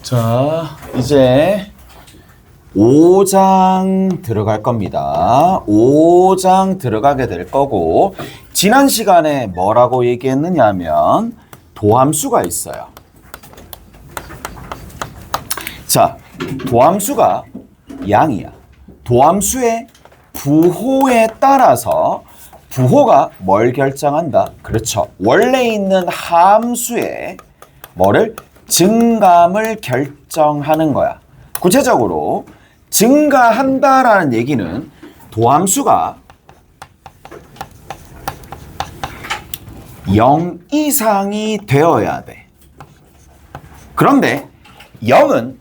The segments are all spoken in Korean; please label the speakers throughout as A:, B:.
A: 자, 이제 5장 들어갈 겁니다. 5장 들어가게 될 거고, 지난 시간에 뭐라고 얘기했느냐 하면 도함수가 있어요. 자, 도함수가 양이야. 도함수의 부호에 따라서 부호가 뭘 결정한다? 그렇죠. 원래 있는 함수의 뭐를? 증감을 결정하는 거야. 구체적으로 증가한다라는 얘기는 도함수가 0 이상이 되어야 돼. 그런데 0은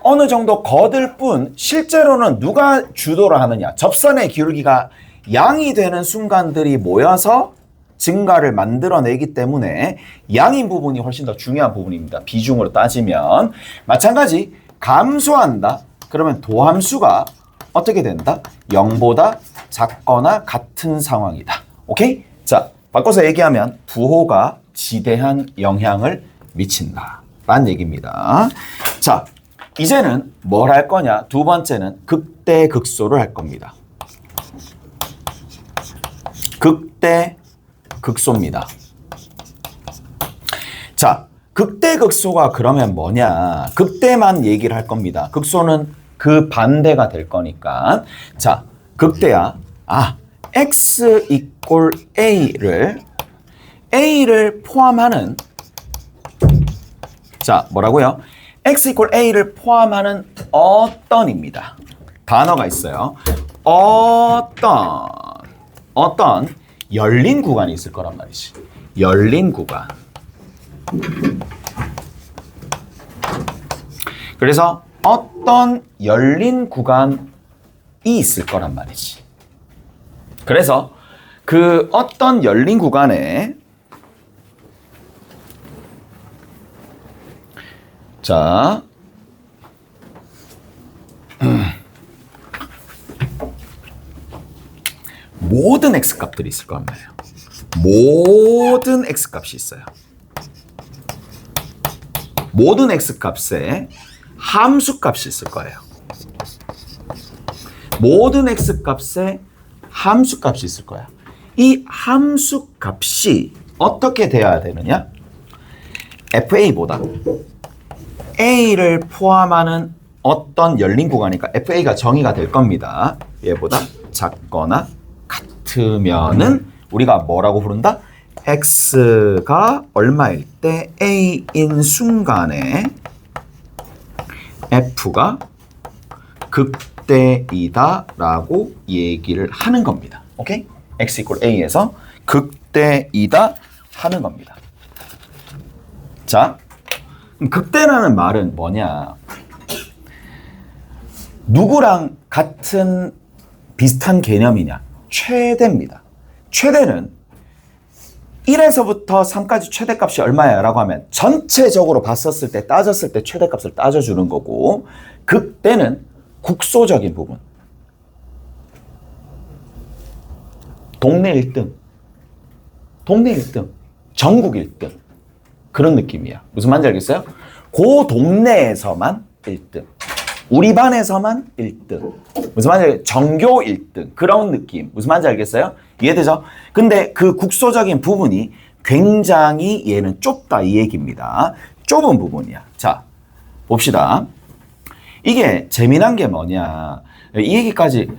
A: 어느 정도 거들 뿐 실제로는 누가 주도를 하느냐. 접선의 기울기가 양이 되는 순간들이 모여서 증가를 만들어내기 때문에 양인 부분이 훨씬 더 중요한 부분입니다. 비중으로 따지면. 마찬가지 감소한다. 그러면 도함수가 어떻게 된다? 0보다 작거나 같은 상황이다. 오케이? 자, 바꿔서 얘기하면 부호가 지대한 영향을 미친다 라는 얘기입니다. 자, 이제는 뭘 할 거냐? 두 번째는 극대 극소를 할 겁니다. 극대 극소입니다. 자, 극대 극소가 그러면 뭐냐? 극대만 얘기를 할 겁니다. 극소는 그 반대가 될 거니까. 자, 극대야. x 이꼴 a를 포함하는, 자, 뭐라고요? x 이꼴 a를 포함하는 어떤입니다. 단어가 있어요. 어떤 열린 구간이 있을 거란 말이지. 열린 구간. 그래서 어떤 열린 구간이 있을 거란 말이지. 그래서 그 어떤 열린 구간에, 자, 모든 x값들이 있을 거란 말이에요. 모든 x값이 있어요. 모든 x값에 함수값이 있을 거예요. 모든 x값에 함수값이 있을 거야. 이 함수값이 어떻게 돼야 되느냐? fa보다 a를 포함하는 어떤 열린 구간이니까 fa가 정의가 될 겁니다. 얘보다 작거나 같으면은 우리가 뭐라고 부른다? x가 얼마일 때 a인 순간에 f가 극대이다 라고 얘기를 하는 겁니다. 오케이? x 이퀄 a에서 극대이다 하는 겁니다. 자, 극대라는 말은 뭐냐? 누구랑 같은 비슷한 개념이냐? 최대입니다. 최대는 1에서부터 3까지 최대값이 얼마야? 라고 하면 전체적으로 봤었을 때, 따졌을 때 최대값을 따져주는 거고, 극대는 국소적인 부분. 동네 1등, 전국 1등. 그런 느낌이야. 무슨 말인지 알겠어요? 그 동네에서만 1등. 우리 반에서만 1등. 무슨 말인지 알겠어요? 전교 1등. 그런 느낌. 무슨 말인지 알겠어요? 이해되죠? 근데 그 국소적인 부분이 굉장히 얘는 좁다 이 얘기입니다. 좁은 부분이야. 자, 봅시다. 이게 재미난 게 뭐냐. 이 얘기까지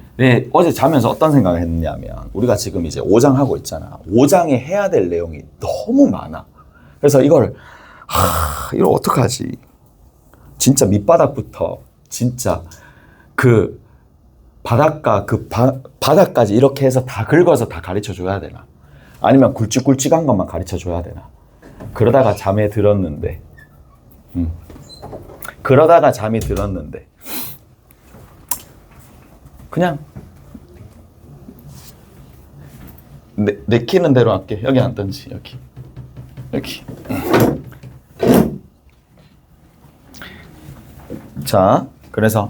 A: 어제 자면서 어떤 생각을 했냐면, 우리가 지금 이제 5장 하고 있잖아. 5장에 해야 될 내용이 너무 많아. 그래서 이걸 어떡하지? 진짜 밑바닥부터 진짜 그 바닷가 바닥까지 이렇게 해서 다 긁어서 다 가르쳐 줘야 되나? 아니면 굵직굵직한 것만 가르쳐 줘야 되나? 그러다가 잠이 들었는데 그냥 내키는 대로 할게. 여기 앉든지 여기. 자, 그래서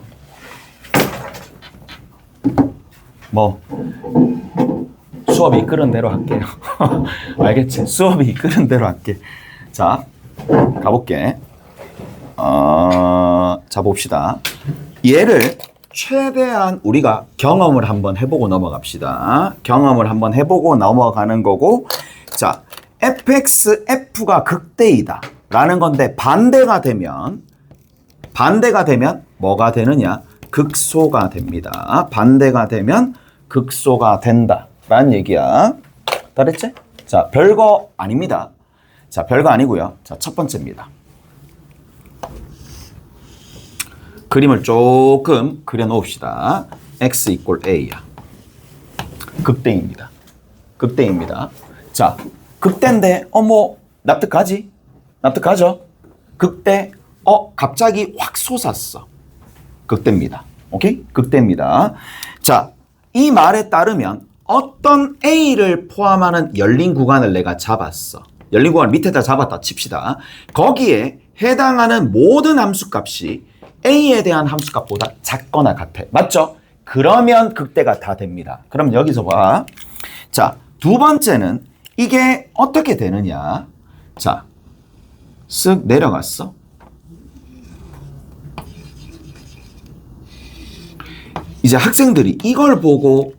A: 뭐 수업이 이끄는 대로 할게요. 알겠지? 수업이 이끄는 대로 할게. 자, 가볼게. 자, 봅시다. 얘를 최대한 우리가 경험을 한번 해보고 넘어갑시다. 경험을 한번 해보고 넘어가는 거고, 자, fx, f가 극대이다 라는 건데, 반대가 되면 뭐가 되느냐? 극소가 됩니다. 반대가 되면 극소가 된다 라는 얘기야. 알았지? 자, 별거 아닙니다. 자, 별거 아니고요. 자, 첫 번째입니다. 그림을 조금 그려놓읍시다. x 이퀄 a야. 극대입니다. 극대입니다. 자, 극대인데 뭐 납득하지? 납득하죠? 극대 갑자기 확 솟았어. 극대입니다. 오케이? 극대입니다. 자, 이 말에 따르면 어떤 a를 포함하는 열린 구간을 내가 잡았어. 열린 구간 밑에다 잡았다 칩시다. 거기에 해당하는 모든 함수값이 a에 대한 함수값보다 작거나 같아. 맞죠? 그러면 극대가 다 됩니다. 그럼 여기서 봐. 자, 두 번째는 이게 어떻게 되느냐. 자, 쓱 내려갔어. 이제 학생들이 이걸 보고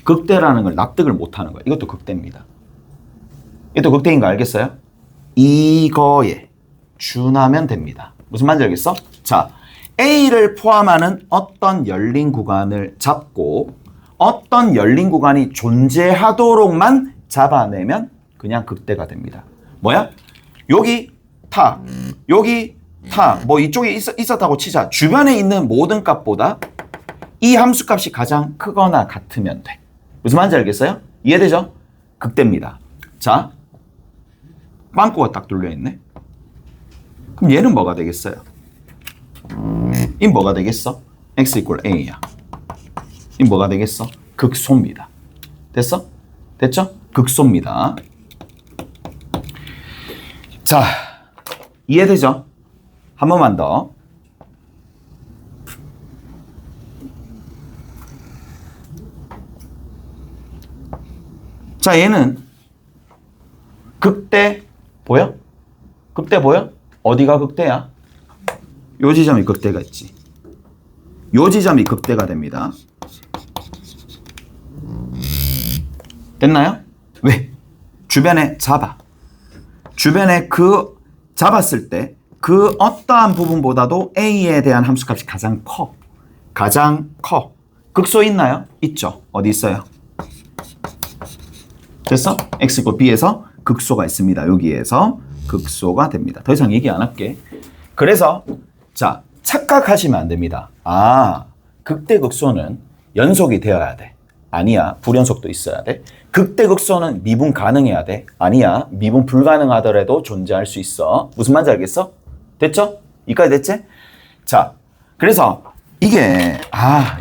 A: 극대라는 걸 납득을 못하는 거야. 이것도 극대입니다. 이것도 극대인 거 알겠어요? 이거에 준하면 됩니다. 무슨 말인지 알겠어? 자, A를 포함하는 어떤 열린 구간을 잡고 어떤 열린 구간이 존재하도록만 잡아내면 그냥 극대가 됩니다. 뭐야? 여기 타, 여기 타, 뭐 이쪽에 있었다고 치자. 주변에 있는 모든 값보다 이 함수값이 가장 크거나 같으면 돼. 무슨 말인지 알겠어요? 이해되죠? 극대입니다. 자, 빵꾸가 딱 뚫려있네. 그럼 얘는 뭐가 되겠어요? 이 뭐가 되겠어? x 이퀄 a야. 이 뭐가 되겠어? 극소입니다. 됐어? 됐죠? 극소입니다. 자, 이해되죠? 한 번만 더. 자, 얘는 극대 보여? 극대 보여? 어디가 극대야? 요 지점이 극대가 있지. 요 지점이 극대가 됩니다. 됐나요? 왜? 주변에 잡아. 주변에 그 잡았을 때 그 어떠한 부분보다도 A에 대한 함수값이 가장 커. 가장 커. 극소 있나요? 있죠. 어디 있어요? 됐어? X 이퀄 B에서 극소가 있습니다. 여기에서 극소가 됩니다. 더 이상 얘기 안 할게. 그래서 자, 착각하시면 안 됩니다. 아, 극대 극소는 연속이 되어야 돼. 아니야. 불연속도 있어야 돼. 극대 극소는 미분 가능해야 돼. 아니야. 미분 불가능하더라도 존재할 수 있어. 무슨 말인지 알겠어? 됐죠? 이까지 됐지? 자, 그래서 이게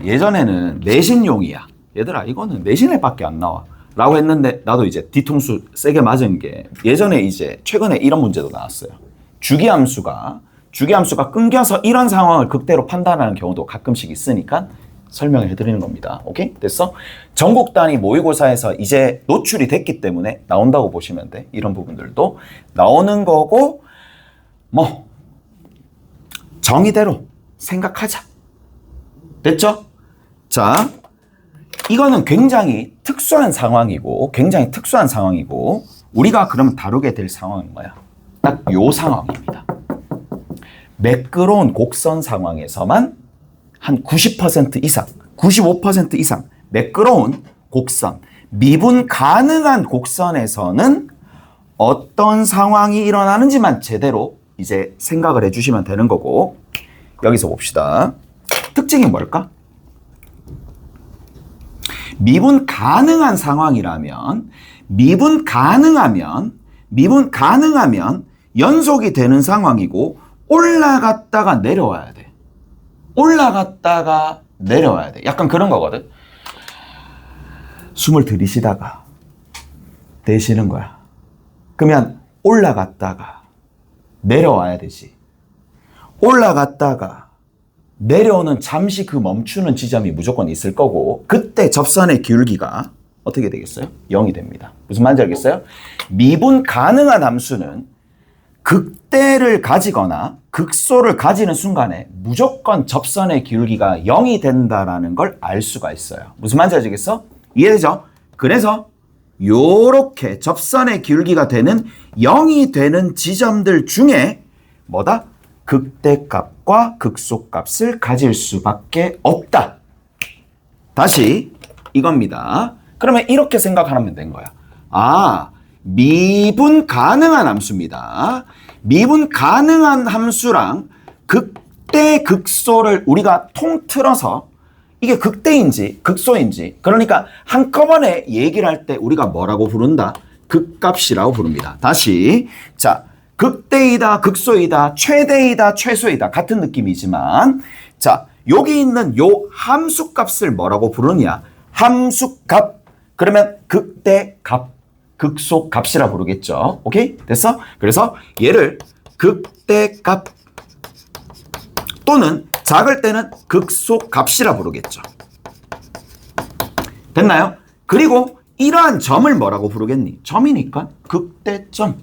A: 예전에는 내신용이야. 얘들아, 이거는 내신에밖에 안 나와. 라고 했는데 나도 이제 뒤통수 세게 맞은 게 예전에 이제 최근에 이런 문제도 나왔어요. 주기함수가 끊겨서 이런 상황을 극대로 판단하는 경우도 가끔씩 있으니까 설명을 해드리는 겁니다. 오케이? 됐어? 전국 단위 모의고사에서 이제 노출이 됐기 때문에 나온다고 보시면 돼. 이런 부분들도 나오는 거고 뭐 정의대로 생각하자. 됐죠? 자, 이거는 굉장히 특수한 상황이고 우리가 그러면 다루게 될 상황은 뭐야? 딱 요 상황입니다. 매끄러운 곡선 상황에서만 한 90% 이상, 95% 이상 매끄러운 곡선, 미분 가능한 곡선에서는 어떤 상황이 일어나는지만 제대로 이제 생각을 해주시면 되는 거고 여기서 봅시다. 특징이 뭘까? 미분 가능한 상황이라면 미분 가능하면 연속이 되는 상황이고 올라갔다가 내려와야 돼. 올라갔다가 내려와야 돼. 약간 그런 거거든. 숨을 들이쉬다가 내쉬는 거야. 그러면 올라갔다가 내려와야 되지. 올라갔다가 내려오는 잠시 그 멈추는 지점이 무조건 있을 거고 그때 접선의 기울기가 어떻게 되겠어요? 0이 됩니다. 무슨 말인지 알겠어요? 미분 가능한 함수는 극대를 가지거나 극소를 가지는 순간에 무조건 접선의 기울기가 0이 된다라는 걸 알 수가 있어요. 무슨 말인지 아시겠어? 이해되죠? 그래서 요렇게 접선의 기울기가 되는 0이 되는 지점들 중에 뭐다? 극대값과 극소값을 가질 수밖에 없다. 다시 이겁니다. 그러면 이렇게 생각하면 된 거야. 아, 미분 가능한 함수입니다. 미분 가능한 함수랑 극대 극소를 우리가 통틀어서 이게 극대인지 극소인지, 그러니까 한꺼번에 얘기를 할 때 우리가 뭐라고 부른다? 극값이라고 부릅니다. 다시, 자, 극대이다 극소이다 최대이다 최소이다 같은 느낌이지만, 자, 여기 있는 요 함수값을 뭐라고 부르냐? 함수값. 그러면 극대값, 극소값이라 부르겠죠. 오케이? 됐어? 그래서 얘를 극대값 또는 작을 때는 극소값이라 부르겠죠. 됐나요? 그리고 이러한 점을 뭐라고 부르겠니? 점이니까 극대점,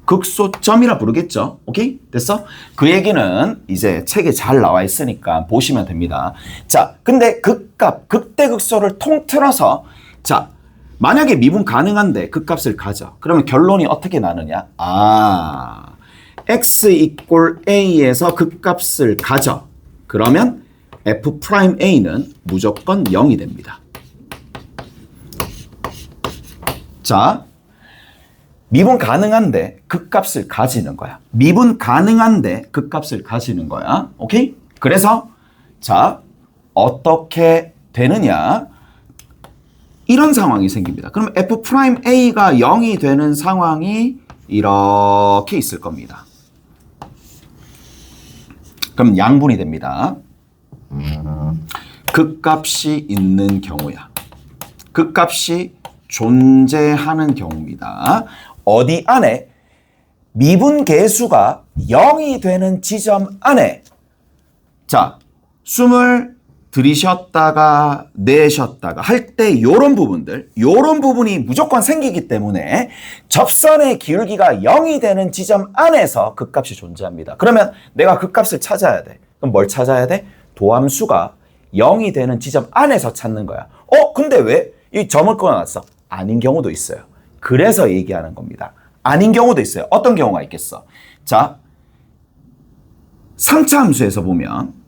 A: 극소점이라 부르겠죠. 오케이? 됐어? 그 얘기는 이제 책에 잘 나와 있으니까 보시면 됩니다. 자, 근데 극값, 극대극소를 통틀어서, 자, 만약에 미분 가능한데 극값을 가져. 그러면 결론이 어떻게 나느냐? 아, x = a에서 극값을 가져. 그러면 f'a는 무조건 0이 됩니다. 자, 미분 가능한데 극값을 가지는 거야. 미분 가능한데 극값을 가지는 거야. 오케이? 그래서 자, 어떻게 되느냐? 이런 상황이 생깁니다. 그럼 f'a가 0이 되는 상황이 이렇게 있을 겁니다. 그럼 양분이 됩니다. 극값이 있는 경우야. 극값이 존재하는 경우입니다. 어디 안에? 미분 계수가 0이 되는 지점 안에. 자, 숨을 들이셨다가 내셨다가 할 때 요런 부분이 무조건 생기기 때문에 접선의 기울기가 0이 되는 지점 안에서 극값이 존재합니다. 그러면 내가 극값을 찾아야 돼. 그럼 뭘 찾아야 돼? 도함수가 0이 되는 지점 안에서 찾는 거야. 근데 왜? 이 점을 끊어놨어. 아닌 경우도 있어요. 그래서 얘기하는 겁니다. 아닌 경우도 있어요. 어떤 경우가 있겠어? 자, 3차 함수에서 보면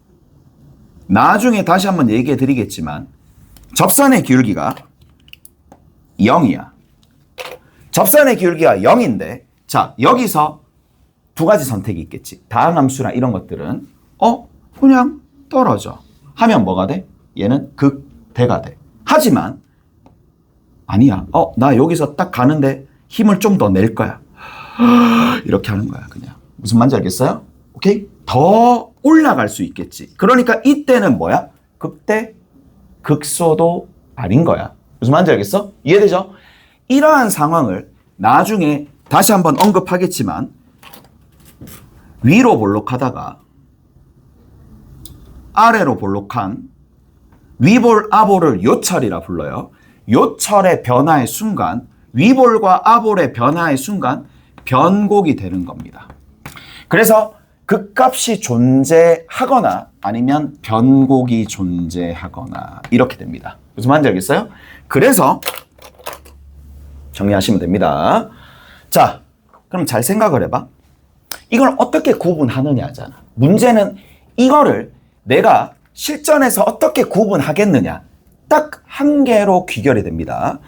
A: 나중에 다시 한번 얘기해 드리겠지만 접선의 기울기가 0이야. 접선의 기울기가 0인데, 자, 여기서 두 가지 선택이 있겠지. 다항함수나 이런 것들은 그냥 떨어져 하면 뭐가 돼? 얘는 극대가 돼. 하지만 아니야. 나 여기서 딱 가는데 힘을 좀 더 낼 거야. 이렇게 하는 거야, 그냥. 무슨 말인지 알겠어요? 오케이? 더 올라갈 수 있겠지. 그러니까 이때는 뭐야? 극대, 극소도 아닌 거야. 무슨 말인지 알겠어? 이해되죠? 이러한 상황을 나중에 다시 한번 언급하겠지만 위로 볼록하다가 아래로 볼록한 위볼, 아볼을 요철이라 불러요. 요철의 변화의 순간, 위볼과 아볼의 변화의 순간 변곡이 되는 겁니다. 그래서 극값이 존재하거나 아니면 변곡이 존재하거나 이렇게 됩니다. 무슨 말인지 알겠어요? 그래서 정리하시면 됩니다. 자, 그럼 잘 생각을 해봐. 이걸 어떻게 구분하느냐잖아. 문제는 이거를 내가 실전에서 어떻게 구분하겠느냐. 딱 한 개로 귀결이 됩니다.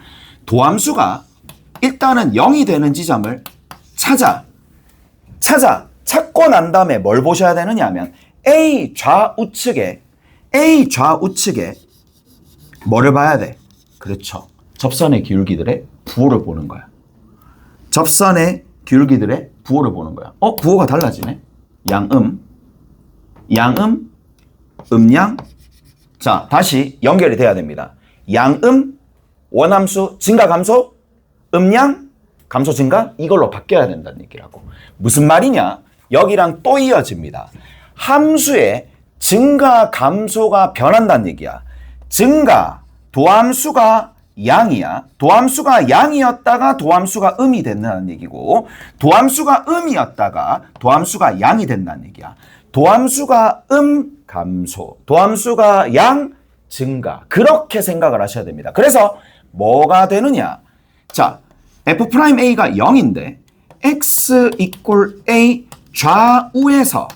A: 도함수가 일단은 0이 되는 지점을 찾고 난 다음에 뭘 보셔야 되느냐 하면 A 좌우측에 뭐를 봐야 돼? 그렇죠. 접선의 기울기들의 부호를 보는 거야. 접선의 기울기들의 부호를 보는 거야. 부호가 달라지네. 양음, 음양. 자, 다시 연결이 돼야 됩니다. 양음, 원함수, 증가, 감소, 음양, 감소, 증가 이걸로 바뀌어야 된다는 얘기라고. 무슨 말이냐? 여기랑 또 이어집니다. 함수의 증가, 감소가 변한다는 얘기야. 증가, 도함수가 양이야. 도함수가 양이었다가 도함수가 음이 된다는 얘기고, 도함수가 음이었다가 도함수가 양이 된다는 얘기야. 도함수가 감소, 도함수가 양 증가. 그렇게 생각을 하셔야 됩니다. 그래서 뭐가 되느냐? 자, f'A가 0인데 x equal a 좌우에서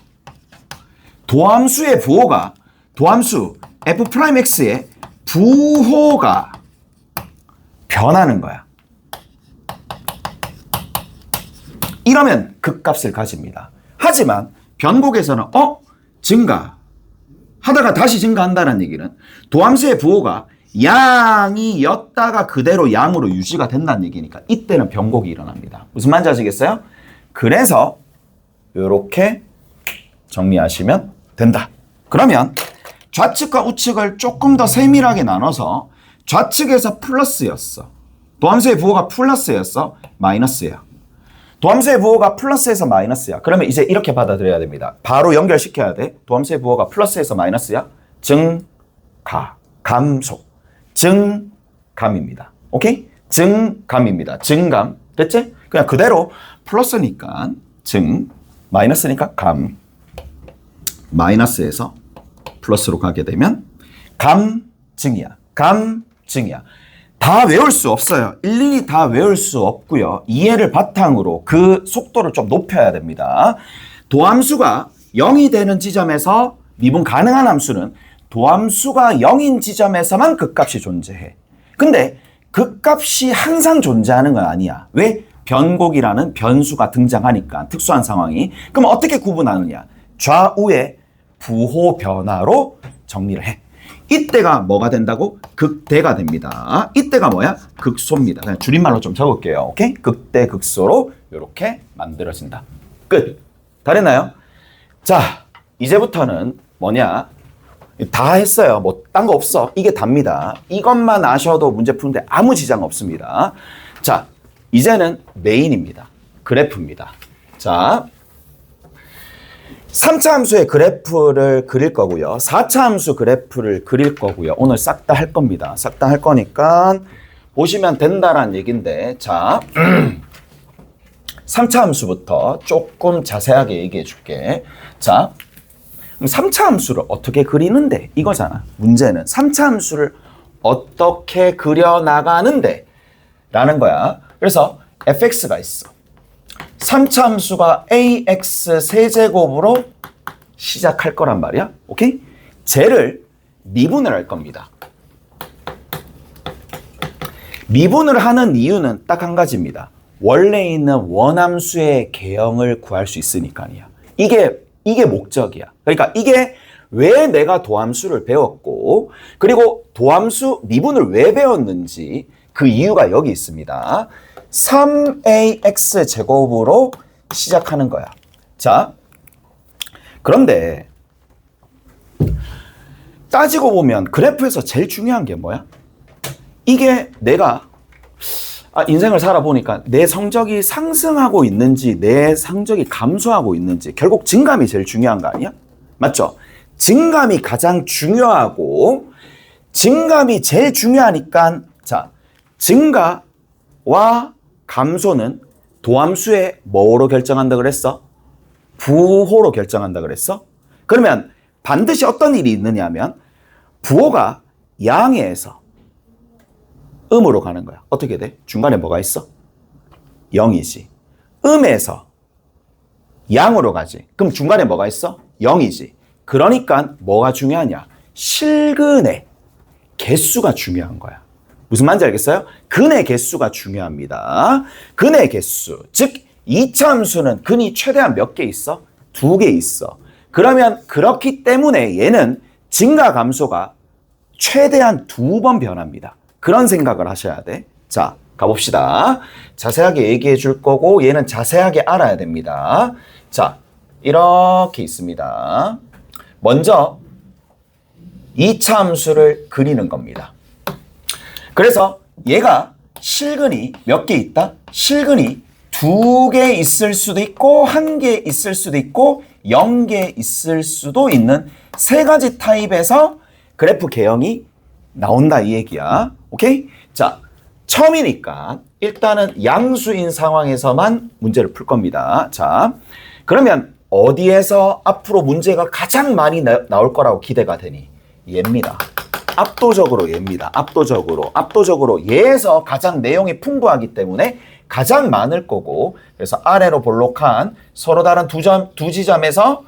A: 도함수의 부호가 도함수 f'x의 부호가 변하는 거야. 이러면 극값을 가집니다. 하지만 변곡에서는 증가 하다가 다시 증가한다는 얘기는 도함수의 부호가 양이었다가 그대로 양으로 유지가 된다는 얘기니까 이때는 변곡이 일어납니다. 무슨 말인지 아시겠어요? 그래서 이렇게 정리하시면 된다. 그러면 좌측과 우측을 조금 더 세밀하게 나눠서 좌측에서 플러스였어. 도함수의 부호가 플러스였어. 마이너스야. 도함수의 부호가 플러스에서 마이너스야. 그러면 이제 이렇게 받아들여야 됩니다. 바로 연결시켜야 돼. 도함수의 부호가 플러스에서 마이너스야. 증가, 감소. 증감입니다. 오케이? 증감입니다. 증감. 됐지? 그냥 그대로 플러스니까 마이너스니까 감. 마이너스에서 플러스로 가게 되면 감증이야. 감증이야. 다 외울 수 없어요. 일일이 다 외울 수 없고요. 이해를 바탕으로 그 속도를 좀 높여야 됩니다. 도함수가 0이 되는 지점에서 미분 가능한 함수는 도함수가 0인 지점에서만 극값이 존재해. 근데 극값이 항상 존재하는 건 아니야. 왜? 변곡이라는 변수가 등장하니까 특수한 상황이. 그럼 어떻게 구분하느냐? 좌우의 부호 변화로 정리를 해. 이때가 뭐가 된다고? 극대가 됩니다. 이때가 뭐야? 극소입니다. 그냥 줄임말로 좀 적을게요. 오케이? 극대, 극소로 이렇게 만들어진다. 끝. 다 됐나요? 자, 이제부터는 뭐냐? 다 했어요. 뭐 딴 거 없어. 이게 답니다. 이것만 아셔도 문제 푸는데 아무 지장 없습니다. 자, 이제는 메인입니다. 그래프입니다. 자, 3차 함수의 그래프를 그릴 거고요. 4차 함수 그래프를 그릴 거고요. 오늘 싹 다 할 겁니다. 싹 다 할 거니까 보시면 된다라는 얘기인데, 자, 3차 함수부터 조금 자세하게 얘기해 줄게. 자, 그럼 3차 함수를 어떻게 그리는데? 이거잖아. 문제는 3차 함수를 어떻게 그려나가는데? 라는 거야. 그래서 fx가 있어. 3차 함수가 ax 세제곱으로 시작할 거란 말이야. 오케이? 쟤를 미분을 할 겁니다. 미분을 하는 이유는 딱 한 가지입니다. 원래 있는 원함수의 개형을 구할 수 있으니까요. 이게 목적이야. 그러니까 이게 왜 내가 도함수를 배웠고, 그리고 도함수 미분을 왜 배웠는지 그 이유가 여기 있습니다. 3ax 제곱으로 시작하는 거야. 자, 그런데 따지고 보면 그래프에서 제일 중요한 게 뭐야? 이게 내가 인생을 살아보니까 내 성적이 상승하고 있는지 내 성적이 감소하고 있는지 결국 증감이 제일 중요한 거 아니야? 맞죠? 증감이 가장 중요하고 증감이 제일 중요하니까 자, 증가와 감소는 도함수의 뭐로 결정한다 그랬어? 부호로 결정한다 그랬어? 그러면 반드시 어떤 일이 있느냐 하면 부호가 양에서 음으로 가는 거야. 어떻게 돼? 중간에 뭐가 있어? 0이지. 음에서 양으로 가지. 그럼 중간에 뭐가 있어? 0이지. 그러니까 뭐가 중요하냐? 실근의 개수가 중요한 거야. 무슨 말인지 알겠어요? 근의 개수가 중요합니다. 근의 개수. 즉 2차 함수는 근이 최대한 몇 개 있어? 2개 있어. 그러면 그렇기 때문에 얘는 증가 감소가 최대한 2번 변합니다. 그런 생각을 하셔야 돼. 자, 가봅시다. 자세하게 얘기해 줄 거고 얘는 자세하게 알아야 됩니다. 자, 이렇게 있습니다. 먼저 2차 함수를 그리는 겁니다. 그래서 얘가 실근이 몇 개 있다? 실근이 2개 있을 수도 있고 1개 있을 수도 있고 0개 있을 수도 있는 세 가지 타입에서 그래프 개형이 나온다 이 얘기야. 오케이? 자, 처음이니까 일단은 양수인 상황에서만 문제를 풀 겁니다. 자, 그러면 어디에서 앞으로 문제가 가장 많이 나올 거라고 기대가 되니? 얘입니다. 압도적으로 얘입니다. 압도적으로 얘에서 가장 내용이 풍부하기 때문에 가장 많을 거고, 그래서 아래로 볼록한 서로 다른 두 지점에서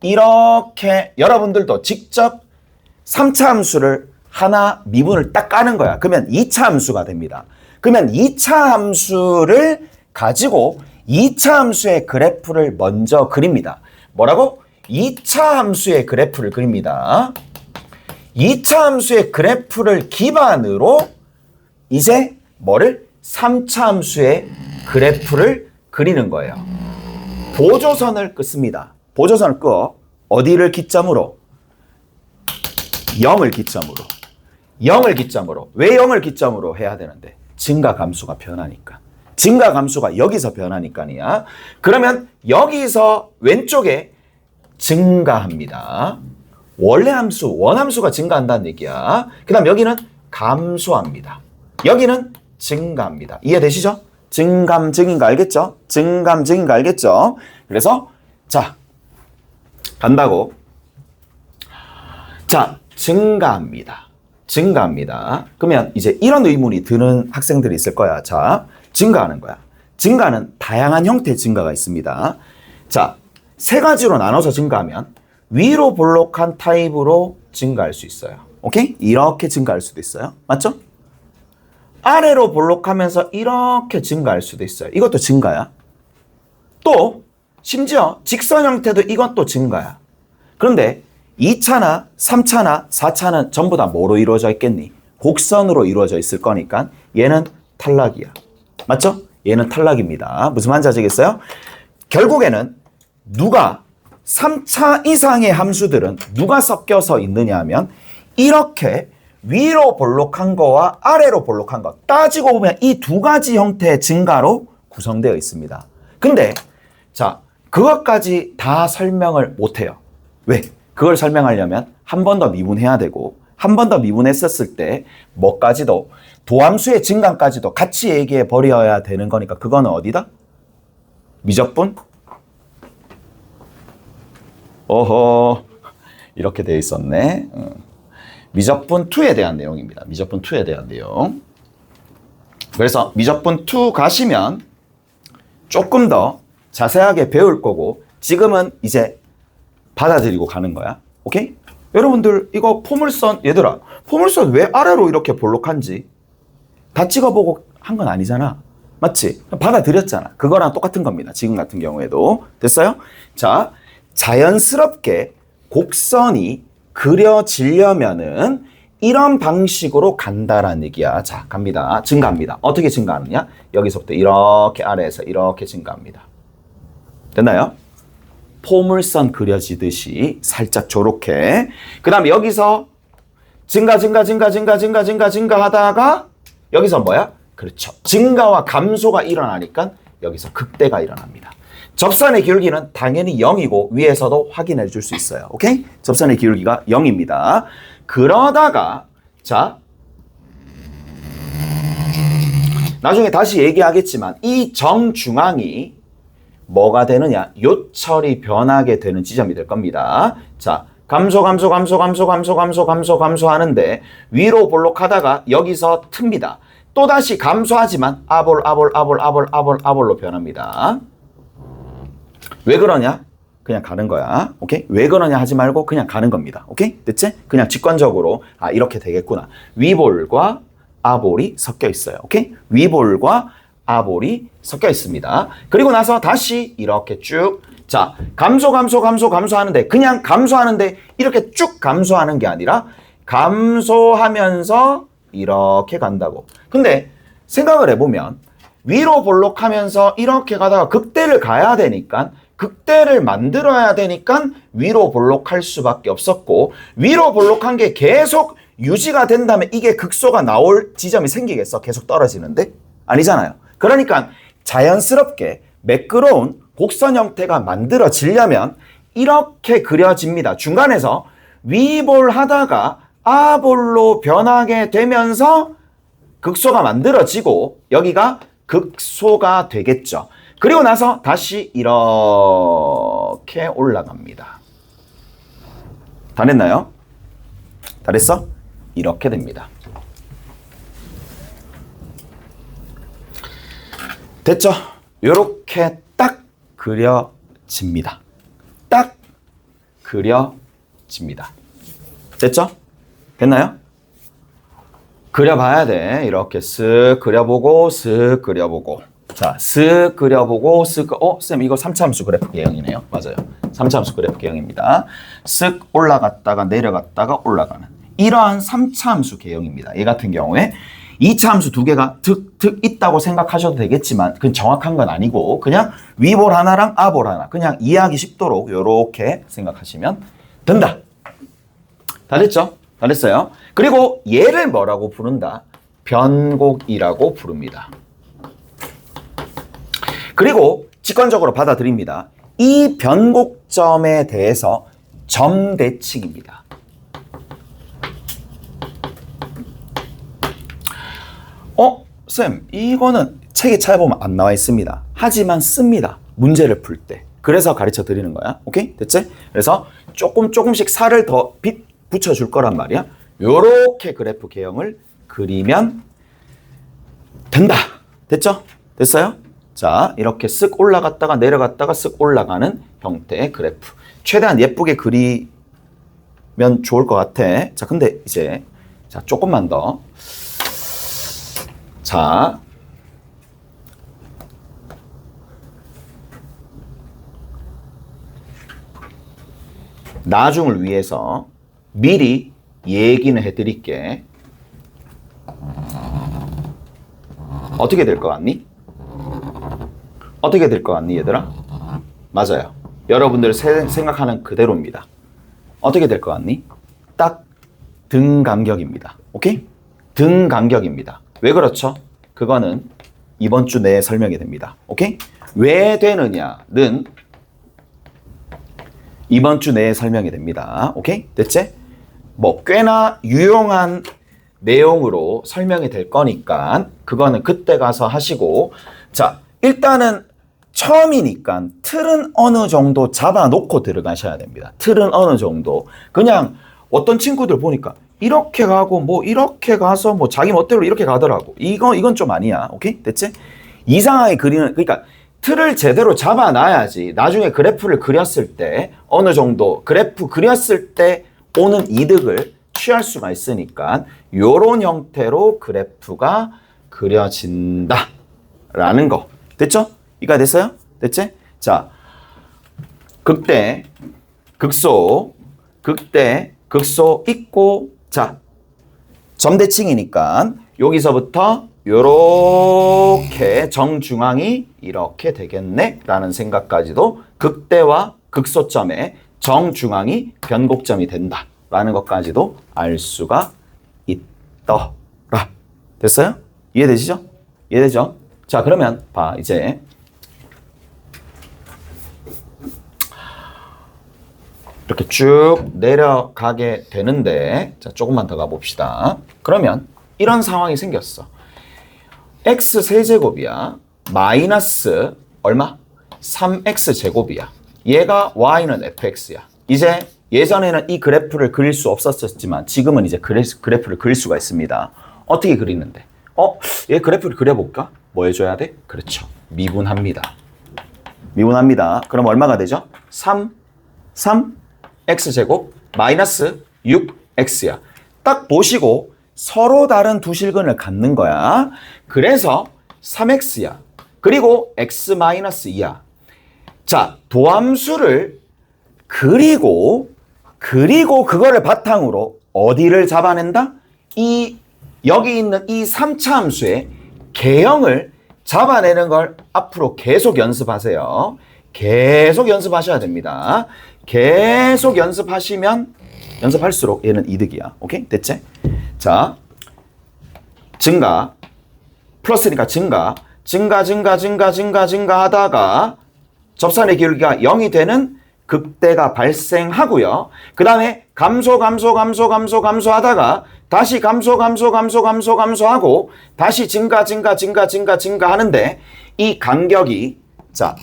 A: 이렇게 여러분들도 직접 3차 함수를 하나 미분을 딱 까는 거야. 그러면 2차 함수가 됩니다. 그러면 2차 함수를 가지고 2차 함수의 그래프를 먼저 그립니다. 뭐라고? 2차 함수의 그래프를 그립니다. 2차 함수의 그래프를 기반으로 이제 뭐를? 3차 함수의 그래프를 그리는 거예요. 보조선을 긋습니다. 보조선을 끄어. 어디를 기점으로? 0을 기점으로. 0을 기점으로. 왜 0을 기점으로 해야 되는데? 증가 감수가 변하니까. 증가 감수가 여기서 변하니까요. 그러면 여기서 왼쪽에 증가합니다. 원래 함수, 원함수가 증가한다는 얘기야. 그 다음 여기는 감소합니다. 여기는 증가합니다. 이해되시죠? 증감증인 거 알겠죠? 증감증인 거 알겠죠? 그래서 자, 간다고. 자, 증가합니다. 그러면 이제 이런 의문이 드는 학생들이 있을 거야. 자, 증가하는 거야. 증가는 다양한 형태의 증가가 있습니다. 자, 세 가지로 나눠서 증가하면 위로 볼록한 타입으로 증가할 수 있어요. 오케이? 이렇게 증가할 수도 있어요. 맞죠? 아래로 볼록하면서 이렇게 증가할 수도 있어요. 이것도 증가야. 또 심지어 직선 형태도 이것도 증가야. 그런데 2차나 3차나 4차는 전부 다 뭐로 이루어져 있겠니? 곡선으로 이루어져 있을 거니까 얘는 탈락이야. 맞죠? 얘는 탈락입니다. 무슨 말인지 아시겠어요? 결국에는 누가 3차 이상의 함수들은 누가 섞여서 있느냐 하면 이렇게 위로 볼록한 거와 아래로 볼록한 거 따지고 보면 이 두 가지 형태의 증가로 구성되어 있습니다. 근데 자, 그것까지 다 설명을 못해요. 왜? 그걸 설명하려면 한 번 더 미분해야 되고 한 번 더 미분했었을 때 뭐까지도 도함수의 증가까지도 같이 얘기해 버려야 되는 거니까 그거는 어디다? 미적분? 어허, 이렇게 돼 있었네. 미적분 2에 대한 내용입니다. 미적분 2에 대한 내용. 그래서 미적분 2 가시면 조금 더 자세하게 배울 거고 지금은 이제 받아들이고 가는 거야. 오케이? 여러분들 이거 포물선, 얘들아 포물선 왜 아래로 이렇게 볼록한지 다 찍어보고 한 건 아니잖아. 맞지? 받아들였잖아. 그거랑 똑같은 겁니다. 지금 같은 경우에도. 됐어요? 자, 자연스럽게 곡선이 그려지려면은 이런 방식으로 간다라는 얘기야. 자, 갑니다. 증가합니다. 어떻게 증가하느냐? 여기서부터 이렇게 아래에서 이렇게 증가합니다. 됐나요? 포물선 그려지듯이 살짝 저렇게. 그 다음에 여기서 증가하다가 여기서 뭐야? 그렇죠. 증가와 감소가 일어나니까 여기서 극대가 일어납니다. 접선의 기울기는 당연히 0이고 위에서도 확인해 줄 수 있어요. 오케이? 접선의 기울기가 0입니다. 그러다가 자, 나중에 다시 얘기하겠지만 이 정중앙이 뭐가 되느냐? 요철이 변하게 되는 지점이 될 겁니다. 자, 감소하는데 위로 볼록하다가 여기서 틉니다. 또다시 감소하지만 아볼로 변합니다. 왜 그러냐? 그냥 가는 거야. 오케이? 왜 그러냐 하지 말고 그냥 가는 겁니다. 오케이? 됐지? 그냥 직관적으로 아, 이렇게 되겠구나. 위볼과 아볼이 섞여 있어요. 오케이? 위볼과 아볼이 섞여 있습니다. 그리고 나서 다시 이렇게 쭉 자, 감소하는데 그냥 감소하는데 이렇게 쭉 감소하는 게 아니라 감소하면서 이렇게 간다고. 근데 생각을 해보면 위로 볼록하면서 이렇게 가다가 극대를 가야 되니까 극대를 만들어야 되니까 위로 볼록할 수밖에 없었고 위로 볼록한 게 계속 유지가 된다면 이게 극소가 나올 지점이 생기겠어? 계속 떨어지는데? 아니잖아요. 그러니까 자연스럽게 매끄러운 곡선 형태가 만들어지려면 이렇게 그려집니다. 중간에서 위볼 하다가 아볼로 변하게 되면서 극소가 만들어지고 여기가 극소가 되겠죠. 그리고 나서 다시 이렇게 올라갑니다. 다 됐나요? 다 됐어? 이렇게 됩니다. 됐죠? 이렇게 딱 그려집니다. 딱 그려집니다. 됐죠? 됐나요? 그려봐야 돼. 이렇게 쓱 그려보고 쓱 그려보고. 자, 쓱 그려보고 쓱 쌤 이거 3차함수 그래프 개형이네요. 맞아요. 3차함수 그래프 개형입니다. 쓱 올라갔다가 내려갔다가 올라가는 이러한 3차함수 개형입니다. 얘 같은 경우에 2차함수 두 개가 득 있다고 생각하셔도 되겠지만 그건 정확한 건 아니고 그냥 위볼 하나랑 아볼 하나 그냥 이해하기 쉽도록 이렇게 생각하시면 된다. 다 됐죠? 다 됐어요? 그리고 얘를 뭐라고 부른다? 변곡이라고 부릅니다. 그리고 직관적으로 받아들입니다. 이 변곡점에 대해서 점대칭입니다. 쌤, 이거는 책에 찾아보면 안 나와 있습니다. 하지만 씁니다. 문제를 풀 때. 그래서 가르쳐 드리는 거야. 오케이? 됐지? 그래서 조금씩 살을 더 붙여줄 거란 말이야. 요렇게 그래프 개형을 그리면 된다. 됐죠? 됐어요? 자, 이렇게 쓱 올라갔다가 내려갔다가 쓱 올라가는 형태의 그래프. 최대한 예쁘게 그리면 좋을 것 같아. 자, 근데 이제 자, 조금만 더. 자, 나중을 위해서 미리 얘기는 해드릴게. 어떻게 될 것 같니? 어떻게 될 것 같니, 얘들아? 맞아요. 여러분들 생각하는 그대로입니다. 어떻게 될 것 같니? 딱 등 간격입니다. 오케이? 등 간격입니다. 왜 그렇죠? 그거는 이번 주 내에 설명이 됩니다. 오케이? 왜 되느냐는 이번 주 내에 설명이 됩니다. 오케이? 됐지? 뭐 꽤나 유용한 내용으로 설명이 될 거니까 그거는 그때 가서 하시고 자, 일단은 처음이니까 틀은 어느 정도 잡아놓고 들어가셔야 됩니다. 틀은 어느 정도. 그냥 어떤 친구들 보니까 이렇게 가고 뭐 이렇게 가서 뭐 자기 멋대로 이렇게 가더라고. 이건 좀 아니야. 오케이? 됐지? 이상하게 그리는 그러니까 틀을 제대로 잡아놔야지 나중에 그래프를 그렸을 때 어느 정도 그래프 그렸을 때 오는 이득을 취할 수가 있으니까 요런 형태로 그래프가 그려진다 라는 거. 됐죠? 이해가 됐어요? 됐지? 자, 극대, 극소, 극대, 극소 있고 자, 점대칭이니까 여기서부터 요렇게 정중앙이 이렇게 되겠네 라는 생각까지도 극대와 극소점의 정중앙이 변곡점이 된다 라는 것까지도 알 수가 있더라. 됐어요? 이해되시죠? 이해되죠? 자, 그러면 봐 이제 이렇게 쭉 내려가게 되는데 자, 조금만 더 가봅시다. 그러면 이런 상황이 생겼어. x 세제곱이야. 마이너스 얼마? 3x 제곱이야. 얘가 y는 fx야. 이제 예전에는 이 그래프를 그릴 수 없었지만 지금은 이제 그래프를 그릴 수가 있습니다. 어떻게 그리는데? 얘 그래프를 그려볼까? 뭐 해줘야 돼? 그렇죠. 미분합니다. 미분합니다. 그럼 얼마가 되죠? 3x제곱 마이너스 6x야. 딱 보시고 서로 다른 두 실근을 갖는 거야. 그래서 3x야. 그리고 x 마이너스 2야. 자, 도함수를 그리고 그거를 바탕으로 어디를 잡아낸다? 여기 있는 이 3차 함수의 개형을 잡아내는 걸 앞으로 계속 연습하세요. 계속 연습하셔야 됩니다. 계속 연습할수록 얘는 이득이야. 오케이? 됐지? 자, 증가, 플러스니까 증가 하다가 접선의 기울기가 0이 되는 극대가 발생하고요. 그 다음에 감소하다가 다시 감소하고 다시 증가하는데 이 간격이 자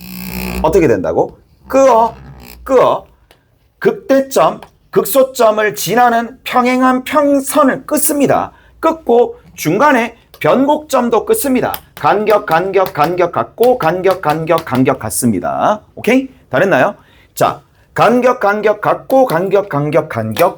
A: 어떻게 된다고? 끄어 극대점, 극소점을 지나는 평행한 평선을 끊습니다. 끊고 중간에 변곡점도 끊습니다. 간격 같고 간격 같습니다. 오케이? 다 됐나요? 자, 간격 같고 간격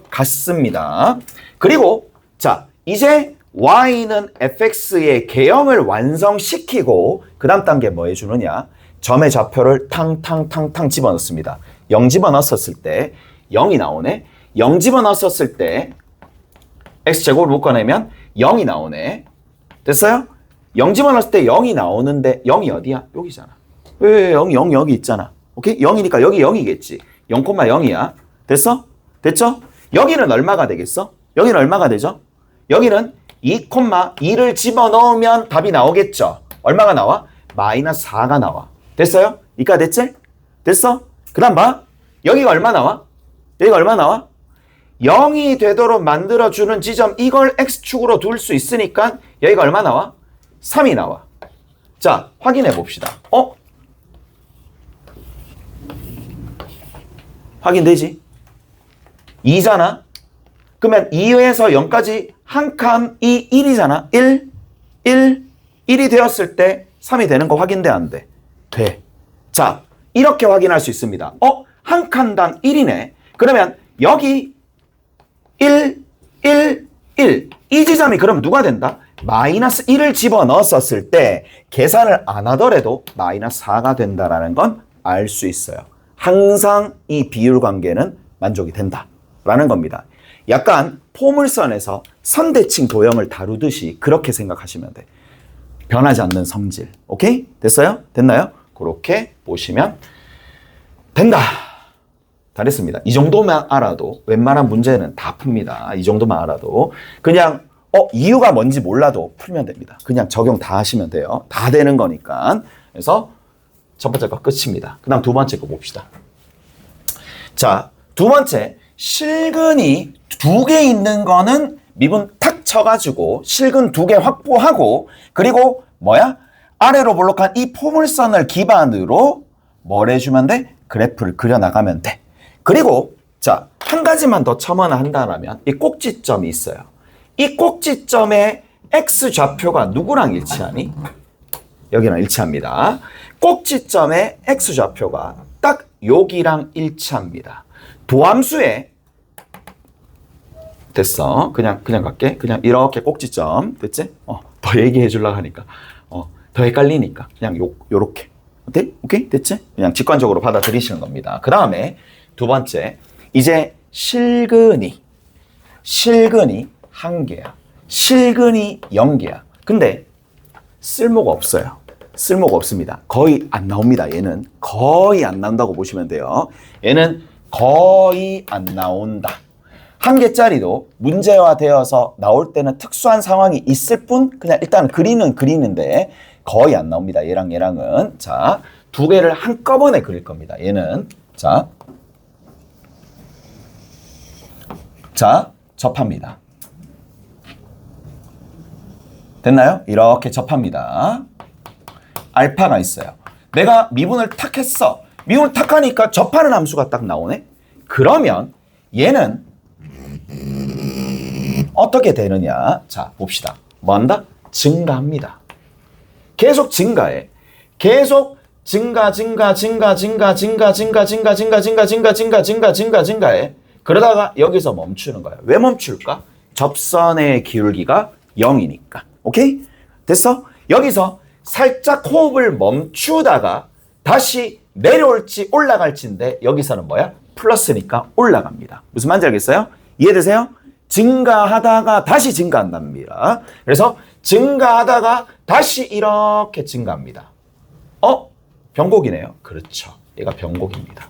A: 같습니다. 그리고 자, 이제 y는 fx의 개형을 완성시키고 그 다음 단계 뭐 해주느냐? 점의 좌표를 탕탕 집어넣습니다. 0 집어넣었을 때 0이 나오네. 0 집어넣었을 때 x제곱을 묶어내면 0이 나오네. 됐어요? 0 집어넣었을 때 0이 나오는데 0이 어디야? 여기잖아. 왜 0 여기 있잖아. 오케이? 0이니까 여기 0이겠지. 0,0이야. 됐어? 됐죠? 여기는 얼마가 되겠어? 여기는 얼마가 되죠? 여기는 2,2를 집어넣으면 답이 나오겠죠? 얼마가 나와? 마이너스 4가 나와. 됐어요? 이까 됐지? 됐어? 그 다음 봐. 여기가 얼마 나와? 여기가 얼마 나와? 0이 되도록 만들어주는 지점 이걸 x축으로 둘 수 있으니까 여기가 얼마 나와? 3이 나와. 자, 확인해 봅시다. 확인되지? 2잖아? 그러면 2에서 0까지 한 칸이 1이잖아? 1이 되었을 때 3이 되는 거 확인돼, 안 돼? 돼. 자, 이렇게 확인할 수 있습니다. 한 칸당 1이네. 그러면 여기 1. 이 지점이 그럼 누가 된다? 마이너스 1을 집어넣었을 때 계산을 안 하더라도 마이너스 4가 된다라는 건 알 수 있어요. 항상 이 비율 관계는 만족이 된다라는 겁니다. 약간 포물선에서 선대칭 도형을 다루듯이 그렇게 생각하시면 돼. 변하지 않는 성질. 오케이? 됐어요? 됐나요? 그렇게 보시면 된다. 다 됐습니다. 이 정도만 알아도 웬만한 문제는 다 풉니다. 이 정도만 알아도. 그냥 이유가 뭔지 몰라도 풀면 됩니다. 그냥 적용 다 하시면 돼요. 다 되는 거니까. 그래서 첫 번째 거 끝입니다. 그 다음 두 번째 거 봅시다. 자, 두 번째. 실근이 2개 있는 거는 미분 탁 쳐가지고 실근 2개 확보하고 그리고 뭐야? 아래로 볼록한 이 포물선을 기반으로 뭘 해주면 돼? 그래프를 그려나가면 돼. 그리고 자, 한 가지만 더 첨언을 한다면 이 꼭지점이 있어요. 이 꼭지점의 x좌표가 누구랑 일치하니? 여기랑 일치합니다. 꼭지점의 x좌표가 딱 여기랑 일치합니다. 도함수에 됐어. 그냥 갈게. 그냥 이렇게 꼭지점 됐지? 더 얘기해 주려고 하니까 더 헷갈리니까 그냥 요렇게. 어때? 오케이? 됐지? 그냥 직관적으로 받아들이시는 겁니다. 그 다음에 두 번째, 이제 실근이 1개야. 실근이 0개야. 근데 쓸모가 없어요. 쓸모가 없습니다. 거의 안 나옵니다. 얘는 거의 안 나온다고 보시면 돼요. 얘는 거의 안 나온다. 1개짜리도 문제화되어서 나올 때는 특수한 상황이 있을 뿐 그냥 일단 그리는데 거의 안 나옵니다. 얘랑은. 자, 2개를 한꺼번에 그릴 겁니다. 얘는 자, 접합니다. 됐나요? 이렇게 접합니다. 알파가 있어요. 내가 미분을 탁 했어. 미분을 탁 하니까 접하는 함수가 딱 나오네. 그러면 얘는 어떻게 되느냐? 자, 봅시다. 뭐 한다? 증가합니다. 계속 증가해. 계속 증가해. 그러다가 여기서 멈추는 거야. 왜 멈출까? 접선의 기울기가 0이니까. 오케이? 됐어? 여기서 살짝 호흡을 멈추다가 다시 내려올지 올라갈지인데 여기서는 뭐야? 플러스니까 올라갑니다. 무슨 말인지 알겠어요? 이해되세요? 증가하다가 다시 증가한답니다. 그래서 증가하다가 다시 이렇게 증가합니다. 변곡이네요. 그렇죠. 얘가 변곡입니다.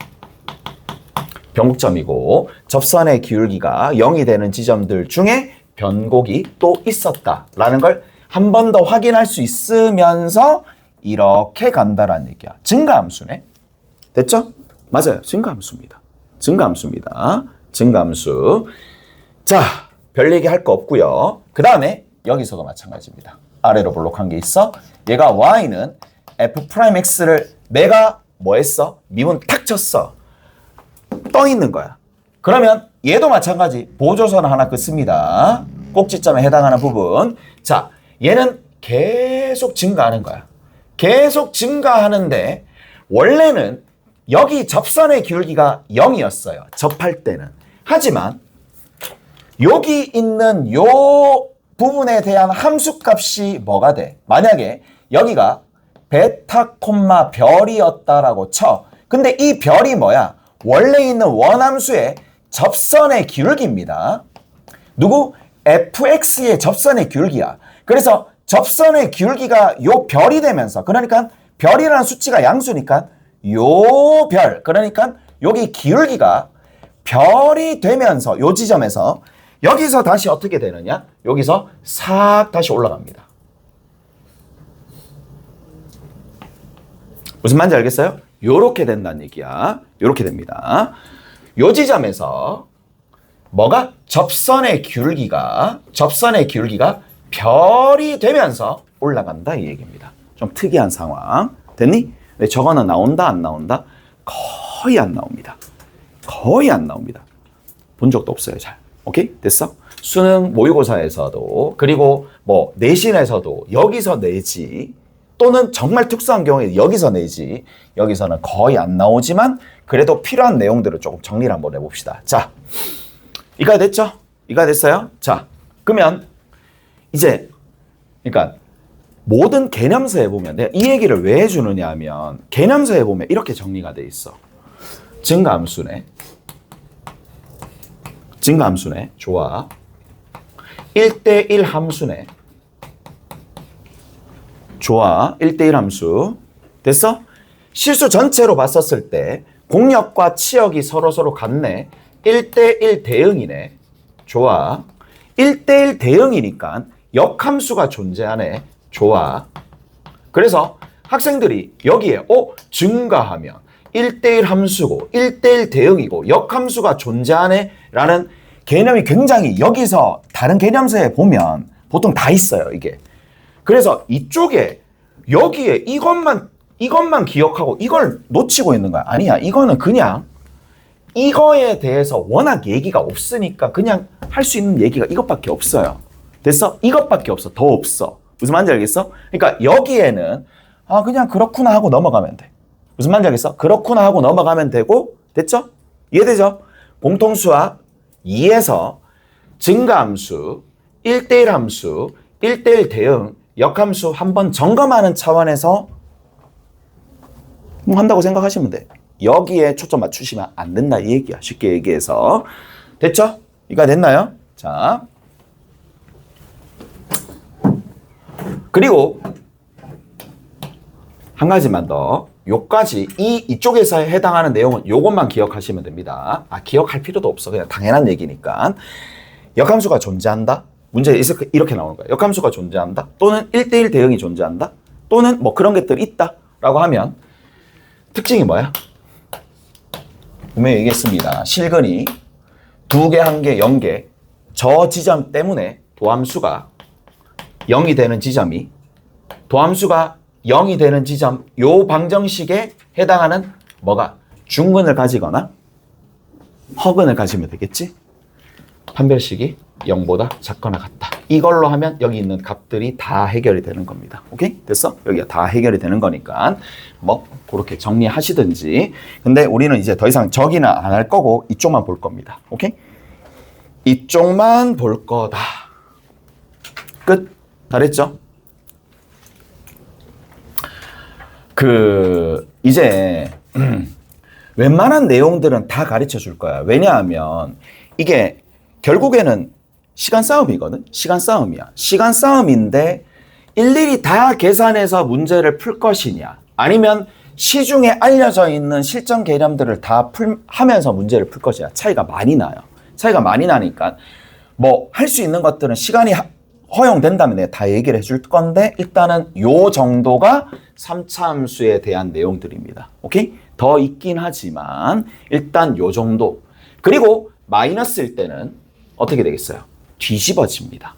A: 변곡점이고 접선의 기울기가 0이 되는 지점들 중에 변곡이 또 있었다라는 걸 한 번 더 확인할 수 있으면서 이렇게 간다라는 얘기야. 증가함수네. 됐죠? 맞아요. 증가함수입니다. 증가함수입니다. 증가함수. 자, 별 얘기 할 거 없고요. 그 다음에 여기서도 마찬가지입니다. 아래로 볼록한 게 있어. 얘가 y는 f'x를 내가 뭐 했어? 미분 탁 쳤어. 떠 있는 거야. 그러면 얘도 마찬가지. 보조선 하나 긋습니다. 꼭지점에 해당하는 부분. 자, 얘는 계속 증가하는 거야. 계속 증가하는데 원래는 여기 접선의 기울기가 0이었어요. 접할 때는. 하지만 여기 있는 요 부분에 대한 함수값이 뭐가 돼? 만약에 여기가 베타 콤마 별이었다라고 쳐. 근데 이 별이 뭐야? 원래 있는 원함수의 접선의 기울기입니다. 누구? fx의 접선의 기울기야. 그래서 접선의 기울기가 요 별이 되면서, 그러니까 별이라는 수치가 양수니까 요 별, 그러니까 여기 기울기가 별이 되면서 요 지점에서 여기서 다시 어떻게 되느냐? 여기서 싹 다시 올라갑니다. 무슨 말인지 알겠어요? 요렇게 된다는 얘기야. 요렇게 됩니다. 요 지점에서 뭐가? 접선의 기울기가 별이 되면서 올라간다 이 얘기입니다. 좀 특이한 상황. 됐니? 근데 저거는 나온다 안 나온다? 거의 안 나옵니다. 거의 안 나옵니다. 본 적도 없어요. 잘. 오케이? 됐어? 수능 모의고사에서도 그리고 뭐 내신에서도 여기서 내지 또는 정말 특수한 경우에 여기서 내지 여기서는 거의 안 나오지만 그래도 필요한 내용들을 조금 정리를 한번 해봅시다. 자, 이가 됐죠? 이가 됐어요? 자, 그러면 이제 그러니까 모든 개념서에 보면 내가 이 얘기를 왜 해주느냐 하면 개념서에 보면 이렇게 정리가 돼 있어. 증가함수네. 증가함수네. 좋아. 1대1 함수네. 좋아. 1대1 함수. 됐어? 실수 전체로 봤었을 때 공역과 치역이 서로 같네. 1대1 대응이네. 좋아. 1대1 대응이니까 역함수가 존재하네. 좋아. 그래서 학생들이 여기에 증가하면 1대1 함수고 1대1 대응이고 역함수가 존재하네 라는 개념이 굉장히 여기서 다른 개념서에 보면 보통 다 있어요. 이게. 그래서 이쪽에 여기에 이것만 기억하고 이걸 놓치고 있는 거야. 아니야. 이거는 그냥 이거에 대해서 워낙 얘기가 없으니까 그냥 할 수 있는 얘기가 이것밖에 없어요. 됐어? 이것밖에 없어. 더 없어. 무슨 말인지 알겠어? 그러니까 여기에는 그냥 그렇구나 하고 넘어가면 돼. 무슨 말인지 알겠어? 그렇구나 하고 넘어가면 되고 됐죠? 이해되죠? 공통수학 2에서 증가함수, 1대1 함수, 1대1 대응, 역함수 한번 점검하는 차원에서 한다고 생각하시면 돼. 여기에 초점 맞추시면 안 된다 이 얘기야. 쉽게 얘기해서. 됐죠? 이거 됐나요? 자. 그리고 한 가지만 더. 요까지 이쪽에서 해당하는 내용은 요것만 기억하시면 됩니다. 기억할 필요도 없어. 그냥 당연한 얘기니까. 역함수가 존재한다. 문제에 이렇게 나오는 거예요. 역함수가 존재한다. 또는 1대1 대응이 존재한다. 또는 뭐 그런 것들이 있다. 라고 하면 특징이 뭐야? 분명히 얘기했습니다. 실근이 2개, 1개, 0개. 저 지점 때문에 도함수가 0이 되는 지점이 도함수가 0이 되는 지점 요 방정식에 해당하는 뭐가 중근을 가지거나 허근을 가지면 되겠지? 판별식이 0보다 작거나 같다. 이걸로 하면 여기 있는 값들이 다 해결이 되는 겁니다. 오케이? 됐어? 여기가 다 해결이 되는 거니까 뭐 그렇게 정리하시든지. 근데 우리는 이제 더 이상 저기는 안 할 거고 이쪽만 볼 겁니다. 오케이? 이쪽만 볼 거다. 끝. 잘했죠? 이제 웬만한 내용들은 다 가르쳐 줄 거야. 왜냐하면 이게 결국에는 시간 싸움이거든. 시간 싸움이야. 시간 싸움인데 일일이 다 계산해서 문제를 풀 것이냐 아니면 시중에 알려져 있는 실전 개념들을 다 하면서 문제를 풀 것이냐 차이가 많이 나요. 차이가 많이 나니까 뭐 할 수 있는 것들은 시간이 허용된다면 내가 다 얘기를 해줄 건데 일단은 요 정도가 3차 함수에 대한 내용들입니다. 오케이? 더 있긴 하지만 일단 요 정도. 그리고 마이너스일 때는 어떻게 되겠어요? 뒤집어집니다.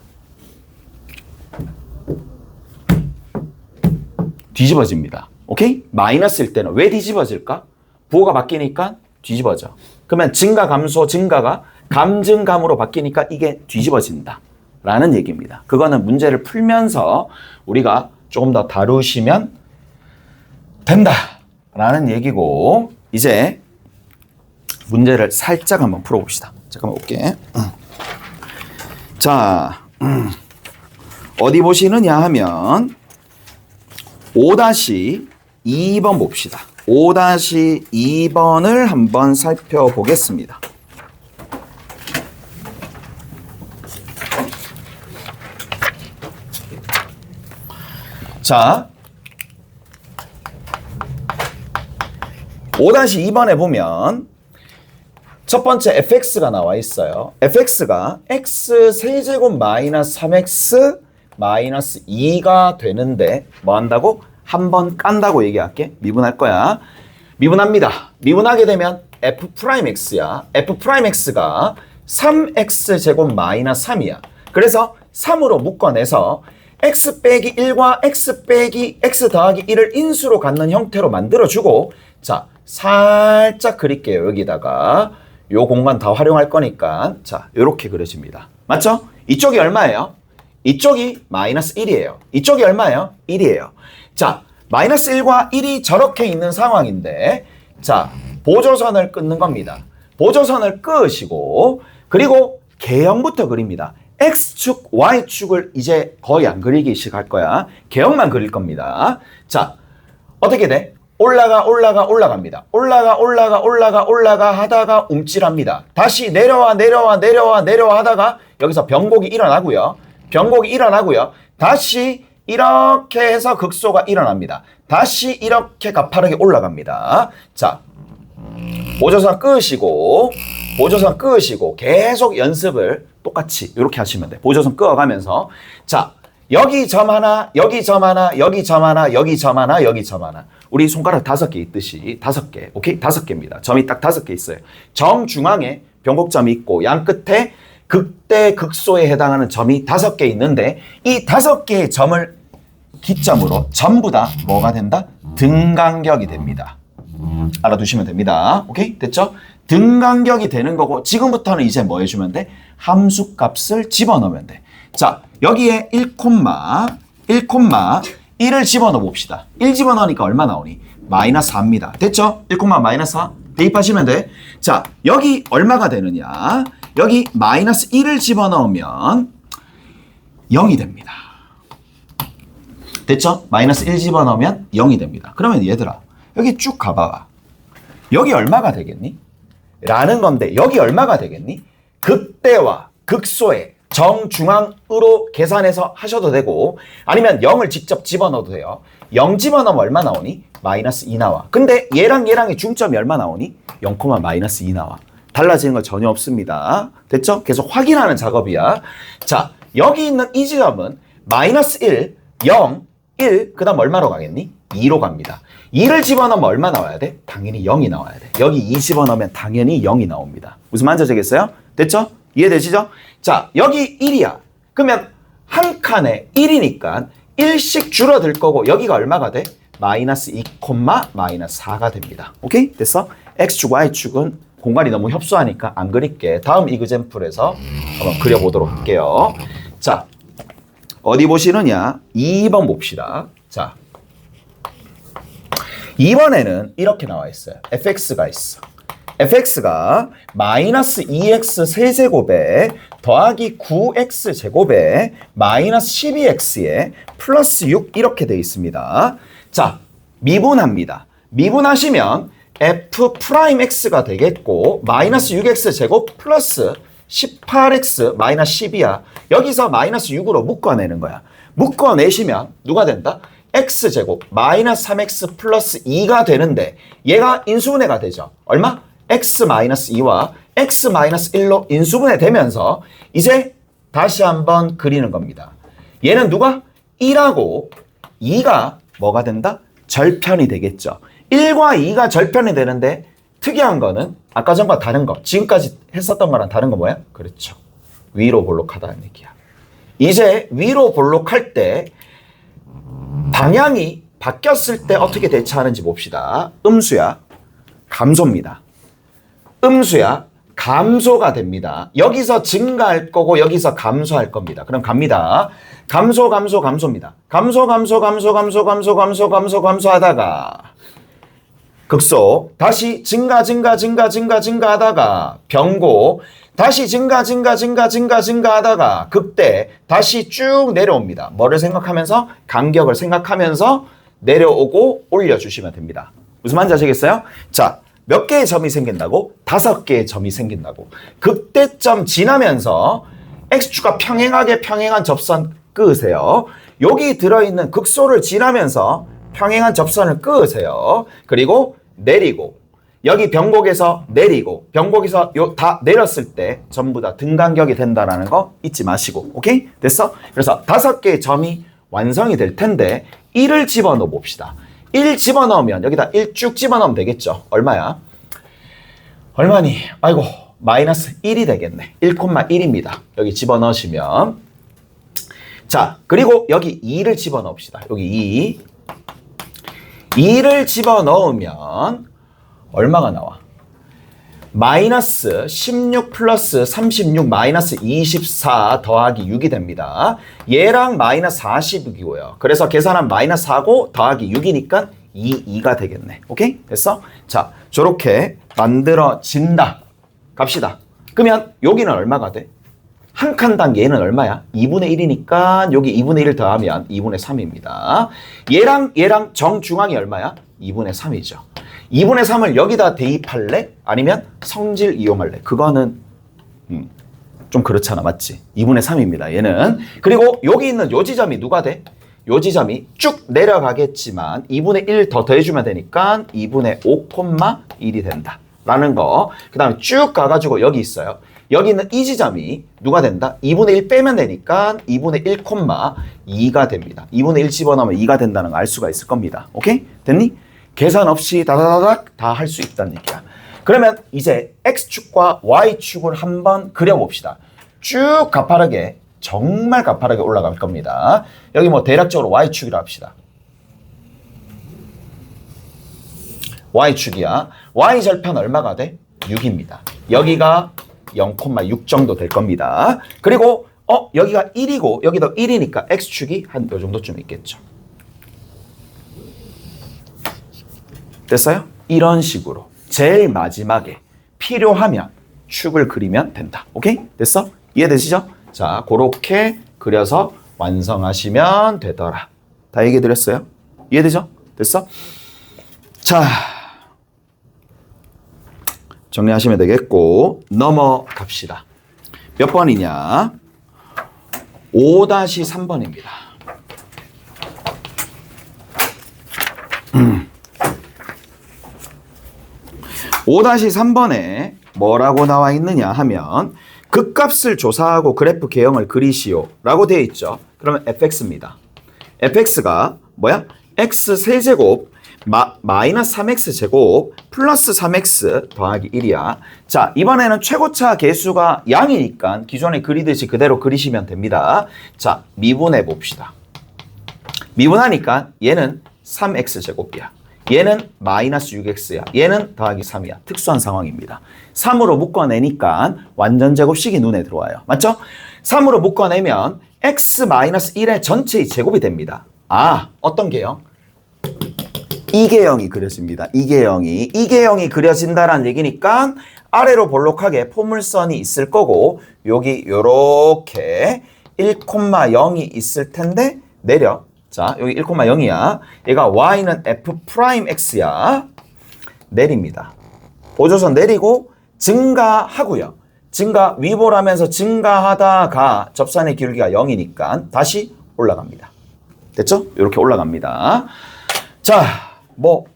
A: 뒤집어집니다. 오케이? 마이너스일 때는 왜 뒤집어질까? 부호가 바뀌니까 뒤집어져. 그러면 증가, 감소, 증가가 감증감으로 바뀌니까 이게 뒤집어진다 라는 얘기입니다. 그거는 문제를 풀면서 우리가 조금 더 다루시면 된다 라는 얘기고, 이제 문제를 살짝 한번 풀어봅시다. 잠깐만 올게. 자, 어디 보시느냐 하면 5-2번 봅시다. 5-2번을 한번 살펴보겠습니다. 자, 5-2번에 보면 첫 번째 fx가 나와 있어요. fx가 x 세제곱 마이너스 3x 마이너스 2가 되는데 뭐 한다고? 한번 깐다고 얘기할게. 미분할 거야. 미분합니다. 미분하게 되면 f'x야. f'x가 3x 제곱 마이너스 3이야. 그래서 3으로 묶어내서 x 빼기 1과 x 빼기 x 더하기 1을 인수로 갖는 형태로 만들어주고, 자, 살짝 그릴게요. 여기다가 요 공간 다 활용할 거니까 자, 요렇게 그려집니다. 맞죠? 이쪽이 얼마예요? 이쪽이 마이너스 1이에요. 이쪽이 얼마예요? 1이에요. 자, 마이너스 1과 1이 저렇게 있는 상황인데, 자, 보조선을 끊는 겁니다. 보조선을 끄시고, 그리고 개형부터 그립니다. X축, Y축을 이제 거의 안 그리기 시작할 거야. 개형만 그릴 겁니다. 자, 어떻게 돼? 올라갑니다. 올라가 하다가 움찔합니다. 다시 내려와 하다가 여기서 변곡이 일어나고요. 다시 이렇게 해서 극소가 일어납니다. 다시 이렇게 가파르게 올라갑니다. 자, 보조선 끄시고 계속 연습을 똑같이 이렇게 하시면 돼. 보조선 끄어가면서, 자, 여기 점 하나, 여기 점 하나, 여기 점 하나, 여기 점 하나, 여기 점 하나. 우리 손가락 5개 있듯이 5개, 오케이? 5개입니다. 점이 딱 5개 있어요. 점 중앙에 변곡점이 있고 양 끝에 극대, 극소에 해당하는 점이 5개 있는데, 이 5개의 점을 기점으로 전부 다 뭐가 된다? 등간격이 됩니다. 알아두시면 됩니다. 오케이? 됐죠? 등간격이 되는 거고, 지금부터는 이제 뭐 해주면 돼? 함수값을 집어넣으면 돼. 자, 여기에 1,1을 집어넣어 봅시다. 1 집어넣으니까 얼마 나오니? 마이너스 4입니다. 됐죠? 1, 마이너스 4 대입하시면 돼. 자, 여기 얼마가 되느냐? 여기 마이너스 1을 집어넣으면 0이 됩니다. 됐죠? 마이너스 1 집어넣으면 0이 됩니다. 그러면 얘들아, 여기 쭉 가봐. 여기 얼마가 되겠니? 라는 건데, 여기 얼마가 되겠니? 극대와 극소의 정중앙으로 계산해서 하셔도 되고, 아니면 0을 직접 집어넣어도 돼요. 0 집어넣으면 얼마 나오니? 마이너스 2 나와. 근데 얘랑의 중점이 얼마 나오니? 0, 마이너스 2 나와. 달라지는 거 전혀 없습니다. 됐죠? 계속 확인하는 작업이야. 자, 여기 있는 이 지점은 마이너스 1, 0, 1, 그 다음 얼마로 가겠니? 2로 갑니다. 2를 집어넣으면 얼마 나와야 돼? 당연히 0이 나와야 돼. 여기 2 집어넣으면 당연히 0이 나옵니다. 무슨 말인지 아시겠어요? 됐죠? 이해되시죠? 자, 여기 1이야. 그러면 한 칸에 1이니까 1씩 줄어들 거고, 여기가 얼마가 돼? 마이너스 2, 마이너스 4가 됩니다. 오케이? 됐어? X축, Y축은 공간이 너무 협소하니까 안 그릴게. 다음 이그젬플에서 한번 그려보도록 할게요. 자, 어디 보시느냐? 2번 봅시다. 자, 2번에는 이렇게 나와 있어요. fx가 있어. fx가 마이너스 2x 세제곱에 더하기 9x 제곱에 마이너스 12x에 플러스 6 이렇게 돼 있습니다. 자, 미분합니다. 미분하시면 f'x가 되겠고, 마이너스 6x 제곱 플러스 18x 마이너스 10이야. 여기서 마이너스 6으로 묶어내는 거야. 묶어내시면 누가 된다? x제곱 마이너스 3x 플러스 2가 되는데, 얘가 인수분해가 되죠. 얼마? x 마이너스 2와 x 마이너스 1로 인수분해 되면서 이제 다시 한번 그리는 겁니다. 얘는 누가? 1하고 2가 뭐가 된다? 절편이 되겠죠. 1과 2가 절편이 되는데 특이한 거는 아까 전과 다른 거, 지금까지 했었던 거랑 다른 거 뭐야? 그렇죠. 위로 볼록하다는 얘기야. 이제 위로 볼록할 때 방향이 바뀌었을 때 어떻게 대처하는지 봅시다. 음수야, 감소입니다. 음수야, 감소가 됩니다. 여기서 증가할 거고 여기서 감소할 겁니다. 그럼 갑니다. 감소, 감소, 감소입니다. 감소, 감소, 감소, 감소, 감소, 감소, 감소, 감소하다가 극소, 다시 증가, 증가, 증가, 증가, 증가하다가 병고, 다시 증가, 증가, 증가, 증가, 증가하다가 극대, 다시 쭉 내려옵니다. 뭐를 생각하면서? 간격을 생각하면서 내려오고 올려주시면 됩니다. 무슨 말인지 아시겠어요? 자, 몇 개의 점이 생긴다고? 5개의 점이 생긴다고. 극대점 지나면서 X축과 평행하게 평행한 접선 끄으세요. 여기 들어있는 극소를 지나면서 평행한 접선을 끄으세요. 그리고 내리고, 여기 병곡에서 내리고, 병곡에서 다 내렸을 때 전부 다 등간격이 된다라는 거 잊지 마시고. 오케이? 됐어? 그래서 5개의 점이 완성이 될 텐데 1을 집어넣어 봅시다. 1 집어넣으면 여기다 1 쭉 집어넣으면 되겠죠. 얼마야? 얼마니? 아이고, 마이너스 1이 되겠네. 1,1입니다. 여기 집어넣으시면. 자, 그리고 여기 2를 집어넣읍시다. 여기 2를 집어넣으면 얼마가 나와? 마이너스 16 플러스 36 마이너스 24 더하기 6이 됩니다. 얘랑 마이너스 40이고요. 그래서 계산한 마이너스 4고 더하기 6이니까 2가 되겠네. 오케이? 됐어? 자, 저렇게 만들어진다. 갑시다. 그러면 여기는 얼마가 돼? 한 칸당 얘는 얼마야? 2분의 1이니까 여기 2분의 1을 더하면 2분의 3입니다. 얘랑 정중앙이 얼마야? 2분의 3이죠. 2분의 3을 여기다 대입할래? 아니면 성질 이용할래? 그거는 좀 그렇잖아. 맞지? 2분의 3입니다. 얘는. 그리고 여기 있는 요 지점이 누가 돼? 요 지점이 쭉 내려가겠지만 2분의 1 더 더해주면 되니까 2분의 5,1이 된다. 라는 거. 그 다음에 쭉 가가지고 여기 있어요. 여기 있는 이 지점이 누가 된다? 2분의 1 빼면 되니까 2분의 1,2가 됩니다. 2분의 1 집어넣으면 2가 된다는 거 알 수가 있을 겁니다. 오케이? 됐니? 계산 없이 다다다닥 다 할 수 있다는 얘기야. 그러면 이제 X축과 Y축을 한번 그려봅시다. 쭉 가파르게, 정말 가파르게 올라갈 겁니다. 여기 뭐 대략적으로 Y축이라 합시다. Y축이야. Y절편 얼마가 돼? 6입니다. 여기가 0,6 정도 될 겁니다. 그리고 여기가 1이고 여기도 1이니까 X축이 한 요 정도쯤 있겠죠. 됐어요? 이런 식으로 제일 마지막에 필요하면 축을 그리면 된다. 오케이? 됐어? 이해되시죠? 자, 그렇게 그려서 완성하시면 되더라. 다 얘기해 드렸어요? 이해되죠? 됐어? 자, 정리하시면 되겠고 넘어갑시다. 몇 번이냐? 5-3번입니다. 5-3번에 뭐라고 나와 있느냐 하면 극값을 조사하고 그래프 개형을 그리시오 라고 되어 있죠. 그러면 fx입니다. fx가 뭐야? x 세제곱 마이너스 3x 제곱 플러스 3x 더하기 1이야. 자, 이번에는 최고차 개수가 양이니까 기존에 그리듯이 그대로 그리시면 됩니다. 자, 미분해 봅시다. 미분하니까 얘는 3x 제곱이야. 얘는 마이너스 6x야. 얘는 더하기 3이야. 특수한 상황입니다. 3으로 묶어내니까 완전 제곱식이 눈에 들어와요. 맞죠? 3으로 묶어내면 x 마이너스 1의 전체의 제곱이 됩니다. 아, 어떤 개형? 이개형이 그려집니다. 이개형이 그려진다라는 얘기니까 아래로 볼록하게 포물선이 있을 거고 여기 요렇게 1,0이 있을 텐데 내려. 자, 여기 1,0이야. 얘가 y는 f'x야. 내립니다. 보조선 내리고 증가하고요. 증가 위볼하면서 증가하다가 접선의 기울기가 0이니까 다시 올라갑니다. 됐죠? 이렇게 올라갑니다. 자, 뭐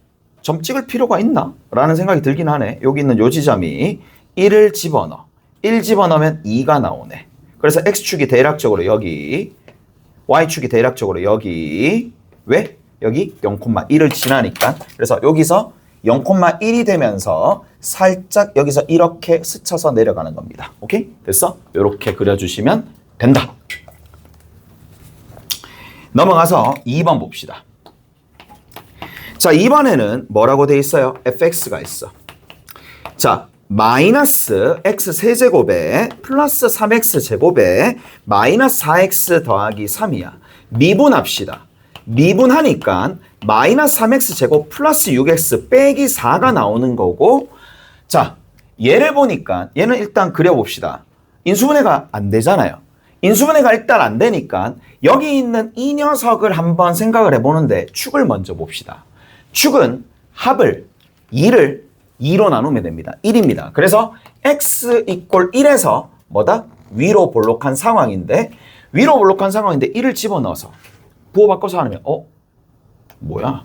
A: 점 찍을 필요가 있나? 라는 생각이 들긴 하네. 여기 있는 요 지점이 1을 집어넣어. 1 집어넣으면 2가 나오네. 그래서 X축이 대략적으로 여기, Y축이 대략적으로 여기. 왜? 여기 0,1을 지나니까 그래서 여기서 0,1이 되면서 살짝 여기서 이렇게 스쳐서 내려가는 겁니다. 오케이? 됐어? 이렇게 그려주시면 된다. 넘어가서 2번 봅시다. 자, 2번에는 뭐라고 돼 있어요? fx가 있어. 자, 마이너스 x 세제곱에 플러스 3x 제곱에 마이너스 4x 더하기 3이야. 미분합시다. 미분하니까 마이너스 3x 제곱 플러스 6x 빼기 4가 나오는 거고, 자, 얘를 보니까 얘는 일단 그려봅시다. 인수분해가 안 되잖아요. 인수분해가 일단 안 되니까 여기 있는 이 녀석을 한번 생각을 해보는데 축을 먼저 봅시다. 축은 합을 2를 2로 나누면 됩니다. 1입니다. 그래서 x 이꼴 1에서 뭐다? 위로 볼록한 상황인데 1을 집어넣어서 부호 바꿔서 하면 뭐야?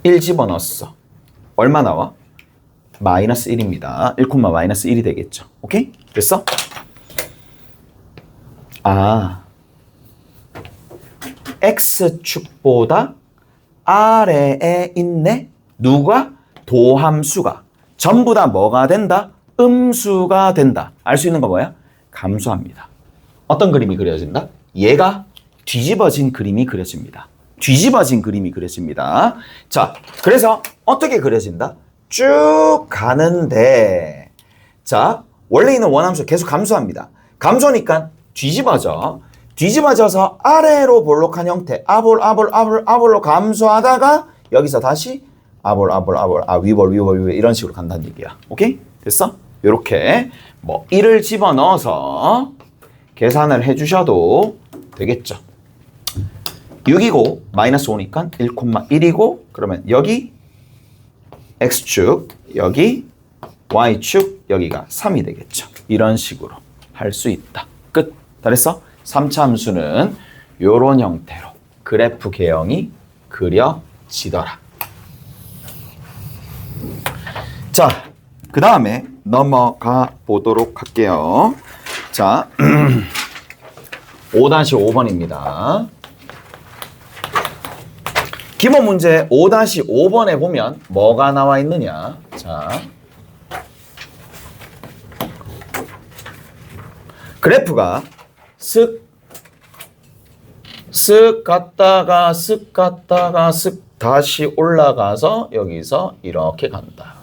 A: 1 집어넣었어. 얼마 나와? 마이너스 1입니다. 1, 마이너스 1이 되겠죠. 오케이? 됐어? x축보다 아래에 있네? 누가? 도함수가. 전부 다 뭐가 된다? 음수가 된다. 알 수 있는 거 뭐야? 감소합니다. 어떤 그림이 그려진다? 얘가 뒤집어진 그림이 그려집니다. 뒤집어진 그림이 그려집니다. 자, 그래서 어떻게 그려진다? 쭉 가는데, 자, 원래 있는 원함수 계속 감소합니다. 감소니까 뒤집어져서 아래로 볼록한 형태, 아볼로 감소하다가 여기서 다시 위볼 이런 식으로 간다는 얘기야. 오케이? 됐어? 요렇게 뭐 1을 집어넣어서 계산을 해주셔도 되겠죠. 6이고 마이너스 5니까 1,1이고 그러면 여기 X축, 여기 Y축, 여기가 3이 되겠죠. 이런 식으로 할 수 있다. 끝. 다 됐어? 3차 함수는 요런 형태로 그래프 개형이 그려지더라. 자, 그 다음에 넘어가 보도록 할게요. 자, 5-5번입니다. 기본 문제 5-5번에 보면 뭐가 나와 있느냐. 자, 그래프가 쓱 갔다가 쓱 다시 올라가서 여기서 이렇게 간다.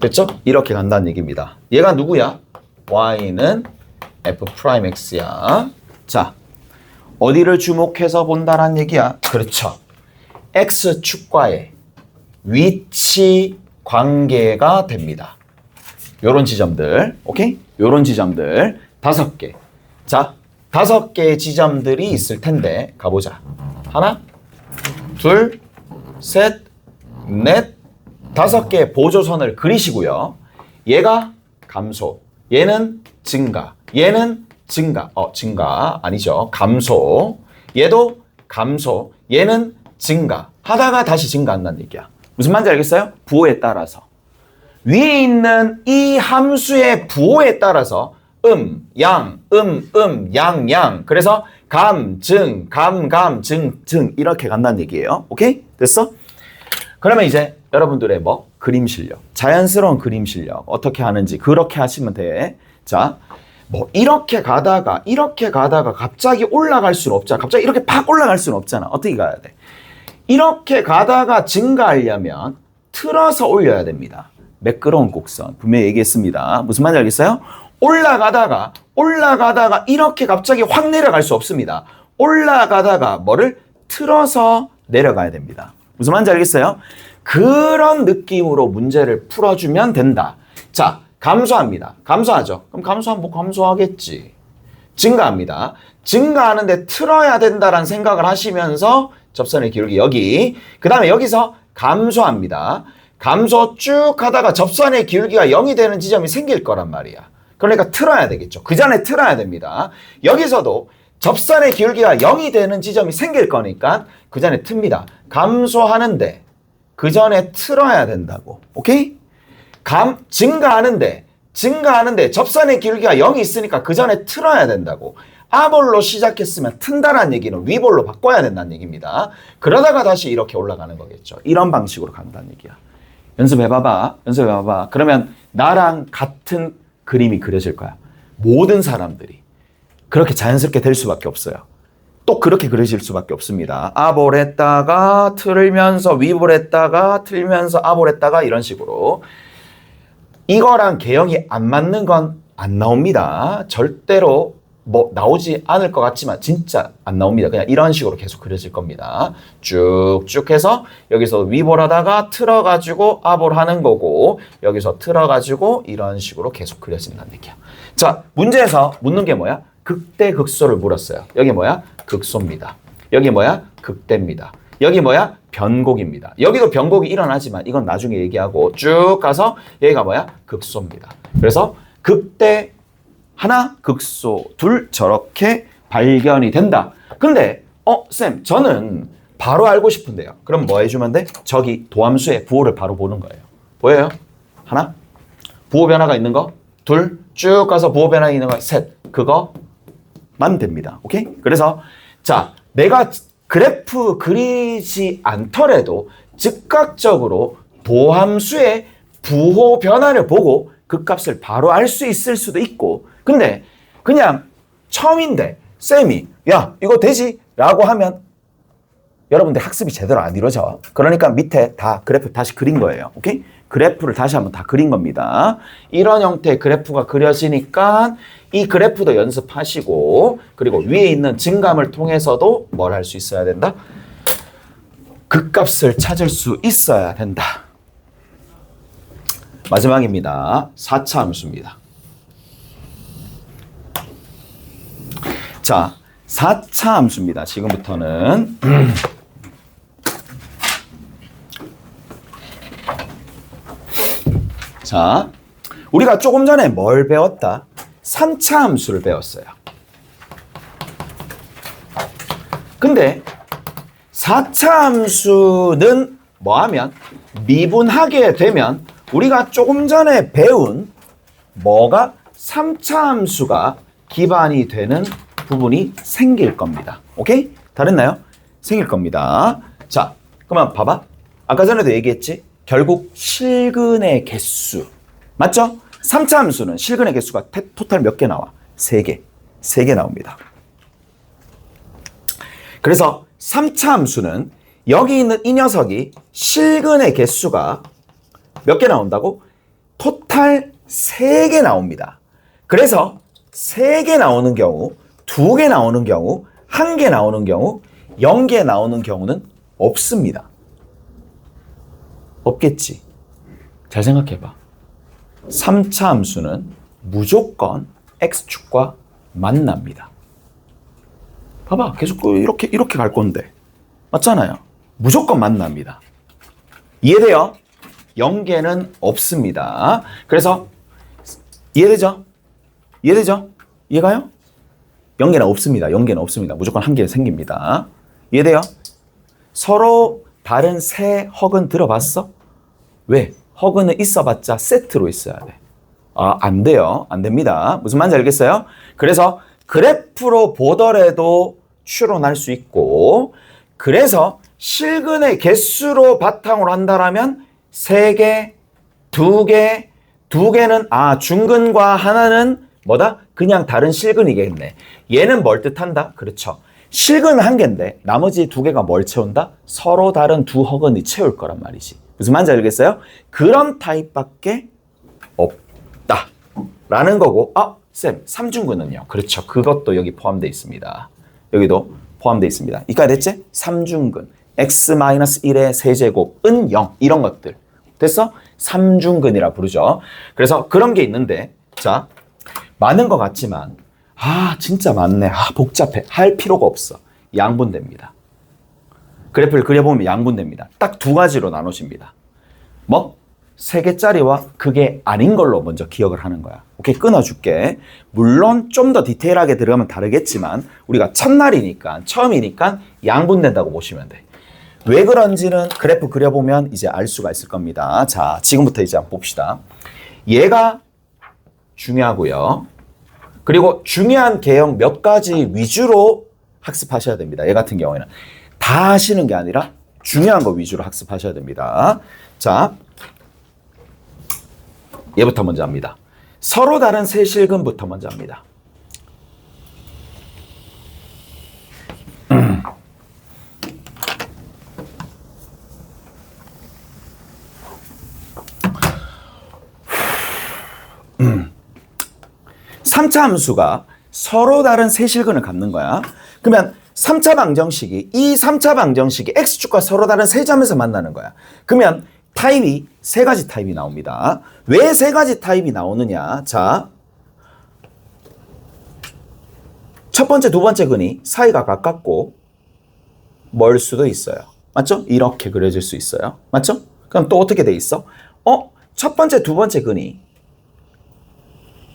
A: 됐죠? 이렇게 간다는 얘기입니다. 얘가 누구야? y는 f'x야. 자, 어디를 주목해서 본다란 얘기야? 그렇죠. x축과의 위치 관계가 됩니다. 요런 지점들, 오케이? 요런 지점들 5개. 자, 5개의 지점들이 있을 텐데 가보자. 하나, 둘, 셋, 넷, 5개의 보조선을 그리시고요. 얘가 감소, 얘는 증가, 얘는 증가, 증가 아니죠. 감소, 얘도 감소, 얘는 증가 하다가 다시 증가한다는 얘기야. 무슨 말인지 알겠어요? 부호에 따라서 위에 있는 이 함수의 부호에 따라서 양, 양. 그래서 감, 증, 증 이렇게 간다는 얘기예요. 오케이? 됐어? 그러면 이제 여러분들의 그림 실력, 자연스러운 그림 실력 어떻게 하는지 그렇게 하시면 돼. 자, 이렇게 가다가 갑자기 올라갈 수는 없잖아. 갑자기 이렇게 팍 올라갈 수는 없잖아. 어떻게 가야 돼? 이렇게 가다가 증가하려면 틀어서 올려야 됩니다. 매끄러운 곡선 분명히 얘기했습니다. 무슨 말인지 알겠어요? 올라가다가 이렇게 갑자기 확 내려갈 수 없습니다. 올라가다가 뭐를 틀어서 내려가야 됩니다. 무슨 말인지 알겠어요? 그런 느낌으로 문제를 풀어주면 된다. 자, 감소합니다. 감소하죠. 그럼 감소하면 감소하겠지. 증가합니다. 증가하는데 틀어야 된다라는 생각을 하시면서 접선의 기울기 여기. 그 다음에 여기서 감소합니다. 감소 쭉 하다가 접선의 기울기가 0이 되는 지점이 생길 거란 말이야. 그러니까 틀어야 되겠죠. 그 전에 틀어야 됩니다. 여기서도 접선의 기울기가 0이 되는 지점이 생길 거니까 그 전에 틉니다. 감소하는데 그 전에 틀어야 된다고. 오케이? 증가하는데 증가하는데 접선의 기울기가 0이 있으니까 그 전에 틀어야 된다고. 아볼로 시작했으면 튼다란 얘기는 위볼로 바꿔야 된다는 얘기입니다. 그러다가 다시 이렇게 올라가는 거겠죠. 이런 방식으로 간다는 얘기야. 연습해봐봐. 연습해봐봐. 그러면 나랑 같은 그림이 그려질 거야. 모든 사람들이. 그렇게 자연스럽게 될 수밖에 없어요. 또 그렇게 그려질 수밖에 없습니다. 아볼 했다가 틀면서 위볼 했다가 틀면서 아볼 했다가 이런 식으로. 이거랑 개형이 안 맞는 건 안 나옵니다. 절대로 뭐 나오지 않을 것 같지만 진짜 안 나옵니다. 그냥 이런 식으로 계속 그려질 겁니다. 쭉쭉 해서 여기서 위볼 하다가 틀어가지고 아볼 하는 거고 여기서 틀어가지고 이런 식으로 계속 그려진다는 얘기야. 자, 문제에서 묻는 게 뭐야? 극대 극소를 물었어요. 여기 뭐야? 극소입니다. 여기 뭐야? 극대입니다. 여기 뭐야? 변곡입니다. 여기도 변곡이 일어나지만 이건 나중에 얘기하고 쭉 가서 여기가 뭐야? 극소입니다. 그래서 극대 하나, 극소 둘 저렇게 발견이 된다. 근데 쌤 저는 바로 알고 싶은데요. 그럼 뭐 해주면 돼? 저기 도함수의 부호를 바로 보는 거예요. 보여요? 하나, 부호 변화가 있는 거 둘, 쭉 가서 부호 변화가 있는 거 셋. 그거만 됩니다. 오케이? 그래서 자, 내가 그래프 그리지 않더라도 즉각적으로 도함수의 부호 변화를 보고 그 값을 바로 알 수 있을 수도 있고, 근데 그냥 처음인데 쌤이 야 이거 되지? 라고 하면 여러분들 학습이 제대로 안 이루어져. 그러니까 밑에 다 그래프 다시 그린 거예요. 오케이? 그래프를 다시 한번 다 그린 겁니다. 이런 형태의 그래프가 그려지니까 이 그래프도 연습하시고, 그리고 위에 있는 증감을 통해서도 뭘 할 수 있어야 된다? 극값을 찾을 수 있어야 된다. 마지막입니다. 4차 함수입니다. 자, 4차 함수입니다. 지금부터는 자, 우리가 조금 전에 뭘 배웠다? 3차 함수를 배웠어요. 근데 4차 함수는 뭐 하면 미분하게 되면 우리가 조금 전에 배운 뭐가 3차 함수가 기반이 되는 부분이 생길 겁니다. 오케이? 다 됐나요? 생길 겁니다. 자, 그러면 봐봐. 아까 전에도 얘기했지? 결국 실근의 개수. 맞죠? 3차 함수는 실근의 개수가 토탈 몇 개 나와? 3개. 3개 나옵니다. 그래서 3차 함수는 여기 있는 이 녀석이 실근의 개수가 몇 개 나온다고? 토탈 3개 나옵니다. 그래서 3개 나오는 경우, 2개 나오는 경우, 1개 나오는 경우, 0개 나오는 경우는 없습니다. 없겠지. 잘 생각해봐. 3차 함수는 무조건 x축과 만납니다. 봐봐. 계속 이렇게 갈 건데. 맞잖아요. 무조건 만납니다. 이해돼요? 0개는 없습니다. 그래서 이해되죠? 이해되죠? 이해가요? 0개는 없습니다. 0개는 없습니다. 무조건 1개 생깁니다. 이해돼요? 서로 다른 세 허근 들어봤어? 왜? 허근은 있어봤자 세트로 있어야 돼. 안 돼요. 안 됩니다. 무슨 말인지 알겠어요? 그래서 그래프로 보더라도 추론할 수 있고, 그래서 실근의 개수로 바탕으로 한다라면 3개, 2개, 2개는 중근과 하나는 뭐다? 그냥 다른 실근이겠네. 얘는 뭘 뜻한다? 그렇죠. 실근은 1개인데 나머지 2개가 뭘 채운다? 서로 다른 두 허근이 채울 거란 말이지. 무슨 말인지 알겠어요? 그런 타입밖에 없다 라는 거고, 쌤, 3중근은요? 그렇죠. 그것도 여기 포함되어 있습니다. 여기도 포함되어 있습니다. 이까지 됐지? 3중근, x-1의 세제곱은 0, 이런 것들. 됐어? 3중근이라 부르죠. 그래서 그런 게 있는데, 자, 많은 것 같지만 진짜 많네. 복잡해. 할 필요가 없어. 양분됩니다. 그래프를 그려보면 양분됩니다. 딱 2가지로 나눠집니다. 뭐? 3개짜리와 그게 아닌 걸로 먼저 기억을 하는 거야. 오케이, 끊어줄게. 물론 좀 더 디테일하게 들어가면 다르겠지만 우리가 첫날이니까, 처음이니까 양분된다고 보시면 돼. 왜 그런지는 그래프 그려보면 이제 알 수가 있을 겁니다. 자, 지금부터 이제 한번 봅시다. 얘가 중요하고요. 그리고 중요한 개형 몇 가지 위주로 학습하셔야 됩니다. 얘 같은 경우에는 다 하시는 게 아니라 중요한 거 위주로 학습하셔야 됩니다. 자, 얘부터 먼저 합니다. 서로 다른 세실근부터 먼저 합니다. 삼 차 함수가 서로 다른 세실근을 갖는 거야. 그러면 3차 방정식이 이 3차 방정식이 x축과 서로 다른 세 점에서 만나는 거야. 그러면 타입이 세 가지 타입이 나옵니다. 왜 세 가지 타입이 나오느냐? 자, 첫 번째, 두 번째 근이 사이가 가깝고 멀 수도 있어요. 맞죠? 이렇게 그려질 수 있어요. 맞죠? 그럼 또 어떻게 돼 있어? 첫 번째, 두 번째 근이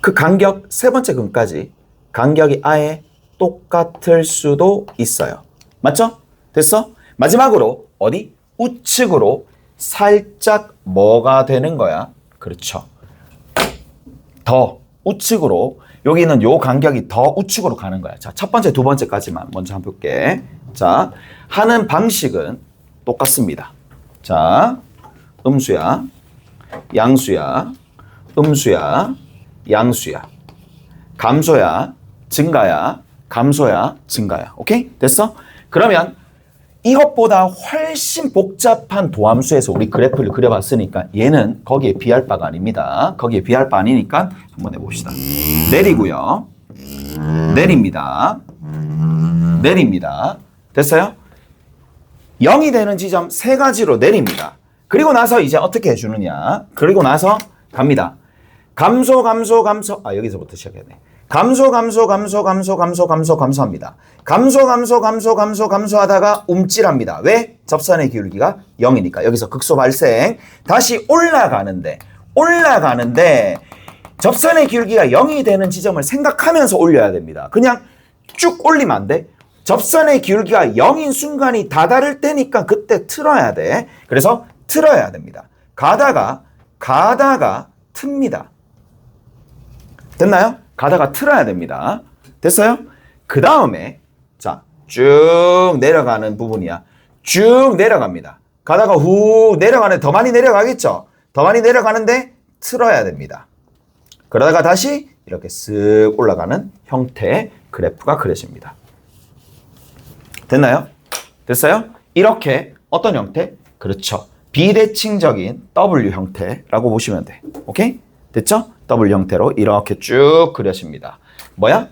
A: 그 간격 세 번째 근까지 간격이 아예 똑같을 수도 있어요. 맞죠? 됐어? 마지막으로 어디? 우측으로 살짝 뭐가 되는 거야? 그렇죠. 더 우측으로 여기는 요 간격이 더 우측으로 가는 거야. 자, 첫 번째, 두 번째까지만 먼저 한번 볼게. 자, 하는 방식은 똑같습니다. 자, 음수야, 양수야, 음수야, 양수야, 감소야, 증가야, 감소야, 증가야. 오케이? 됐어? 그러면 이것보다 훨씬 복잡한 도함수에서 우리 그래프를 그려봤으니까 얘는 거기에 비할 바가 아닙니다. 거기에 비할 바 아니니까 한번 해봅시다. 내리고요. 내립니다. 내립니다. 됐어요? 0이 되는 지점 세 가지로 내립니다. 그리고 나서 이제 어떻게 해주느냐. 그리고 나서 갑니다. 감소, 감소, 감소. 여기서부터 시작해야 돼. 감소, 감소, 감소, 감소, 감소, 감소, 감소합니다. 감소, 감소, 감소, 감소, 감소하다가 움찔합니다. 왜? 접선의 기울기가 0이니까. 여기서 극소 발생. 다시 올라가는데 접선의 기울기가 0이 되는 지점을 생각하면서 올려야 됩니다. 그냥 쭉 올리면 안 돼. 접선의 기울기가 0인 순간이 다다를 때니까 그때 틀어야 돼. 그래서 틀어야 됩니다. 가다가 틉니다. 됐나요? 가다가 틀어야 됩니다. 됐어요? 그 다음에 자, 쭉 내려가는 부분이야. 쭉 내려갑니다. 가다가 후 내려가는데 더 많이 내려가겠죠? 더 많이 내려가는데 틀어야 됩니다. 그러다가 다시 이렇게 쓱 올라가는 형태의 그래프가 그려집니다. 됐나요? 됐어요? 이렇게 어떤 형태? 그렇죠. 비대칭적인 W 형태라고 보시면 돼. 오케이? 됐죠? W 형태로 이렇게 쭉 그려집니다. 뭐야?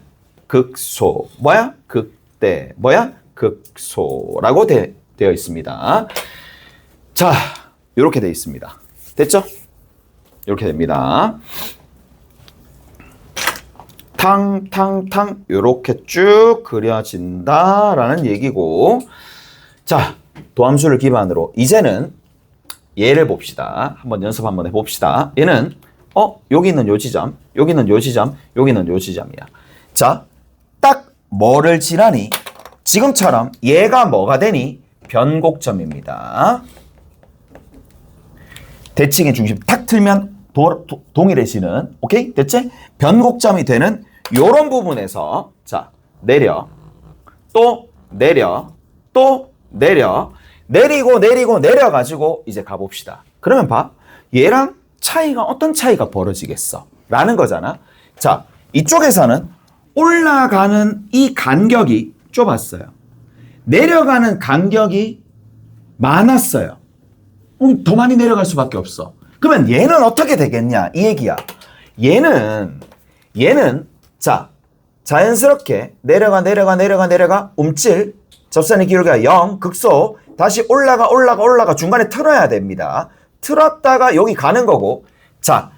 A: 극소. 뭐야? 극대. 뭐야? 극소라고 되어 있습니다. 자, 이렇게 되어 있습니다. 됐죠? 이렇게 됩니다. 탕탕탕 이렇게 쭉 그려진다라는 얘기고, 자, 도함수를 기반으로 이제는 얘를 봅시다. 한번 연습 한번 해봅시다. 얘는 여기는 요 지점, 여기는 요 지점, 여기는 요 지점이야. 자, 딱 뭐를 지나니? 지금처럼 얘가 뭐가 되니? 변곡점입니다. 대칭의 중심 탁 틀면 동일해지는, 오케이? 됐지? 변곡점이 되는 요런 부분에서 자, 내려, 또 내려, 또 내려, 내리고 내려가지고 이제 가봅시다. 그러면 봐. 얘랑 차이가 어떤 차이가 벌어지겠어? 라는 거잖아. 자, 이쪽에서는 올라가는 이 간격이 좁았어요. 내려가는 간격이 많았어요. 더 많이 내려갈 수밖에 없어. 그러면 얘는 어떻게 되겠냐? 이 얘기야. 얘는 자, 자연스럽게 내려가 움찔, 접선의 기울기가 0, 극소, 다시 올라가 중간에 틀어야 됩니다. 틀었다가 여기 가는 거고, 자,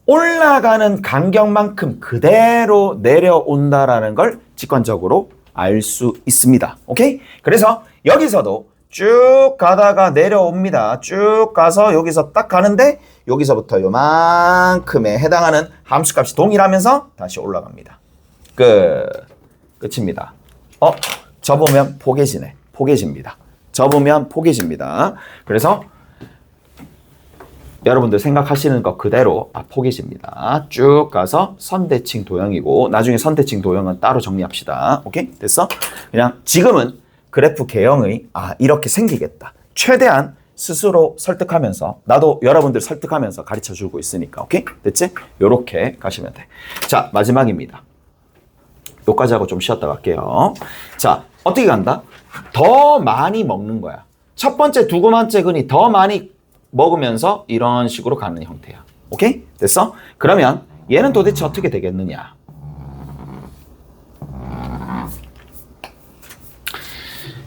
A: 올라가는 간격만큼 그대로 내려온다라는 걸 직관적으로 알 수 있습니다. 오케이? 그래서 여기서도 쭉 가다가 내려옵니다. 쭉 가서 여기서 딱 가는데 여기서부터 요만큼에 해당하는 함수값이 동일하면서 다시 올라갑니다. 끝입니다. 접으면 포개집니다. 접으면 포개집니다. 그래서 여러분들 생각하시는 것 그대로 포기집니다. 쭉 가서 선대칭 도형이고 나중에 선대칭 도형은 따로 정리합시다. 오케이? 됐어? 그냥 지금은 그래프 개형의 이렇게 생기겠다. 최대한 스스로 설득하면서 나도 여러분들 설득하면서 가르쳐주고 있으니까. 오케이? 됐지? 요렇게 가시면 돼. 자, 마지막입니다. 요까지 하고 좀 쉬었다 갈게요. 자, 어떻게 간다? 더 많이 먹는 거야. 첫 번째, 두 번째 근이 더 많이 먹으면서 이런 식으로 가는 형태야. 오케이? 됐어? 그러면 얘는 도대체 어떻게 되겠느냐?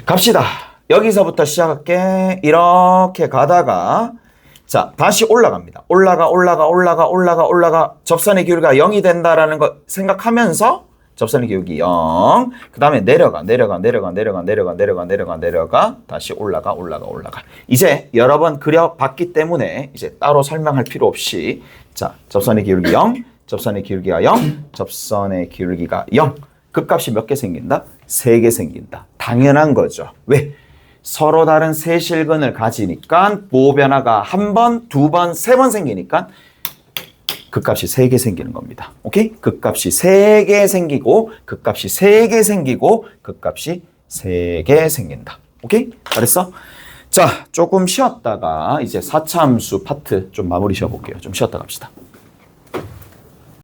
A: 갑시다. 여기서부터 시작할게. 이렇게 가다가 자, 다시 올라갑니다. 올라가. 접선의 기울기가 0이 된다라는 거 생각하면서 접선의 기울기 0. 그 다음에 내려가. 다시 올라가. 이제 여러 번 그려봤기 때문에 이제 따로 설명할 필요 없이 자, 접선의 기울기 0, 접선의 기울기가 0, 접선의 기울기가 0. 극값이 몇 개 생긴다? 3개 생긴다. 당연한 거죠. 왜? 서로 다른 세실근을 가지니까 보호변화가 1번, 2번, 3번 생기니까 극값이 3개 생기는 겁니다. 오케이? 극값이 3개 생기고, 극값이 3개 생기고, 극값이 3개 생긴다. 오케이? 잘했어? 자, 조금 쉬었다가 이제 4차 함수 파트 좀 마무리 지어볼게요. 좀 쉬었다 갑시다.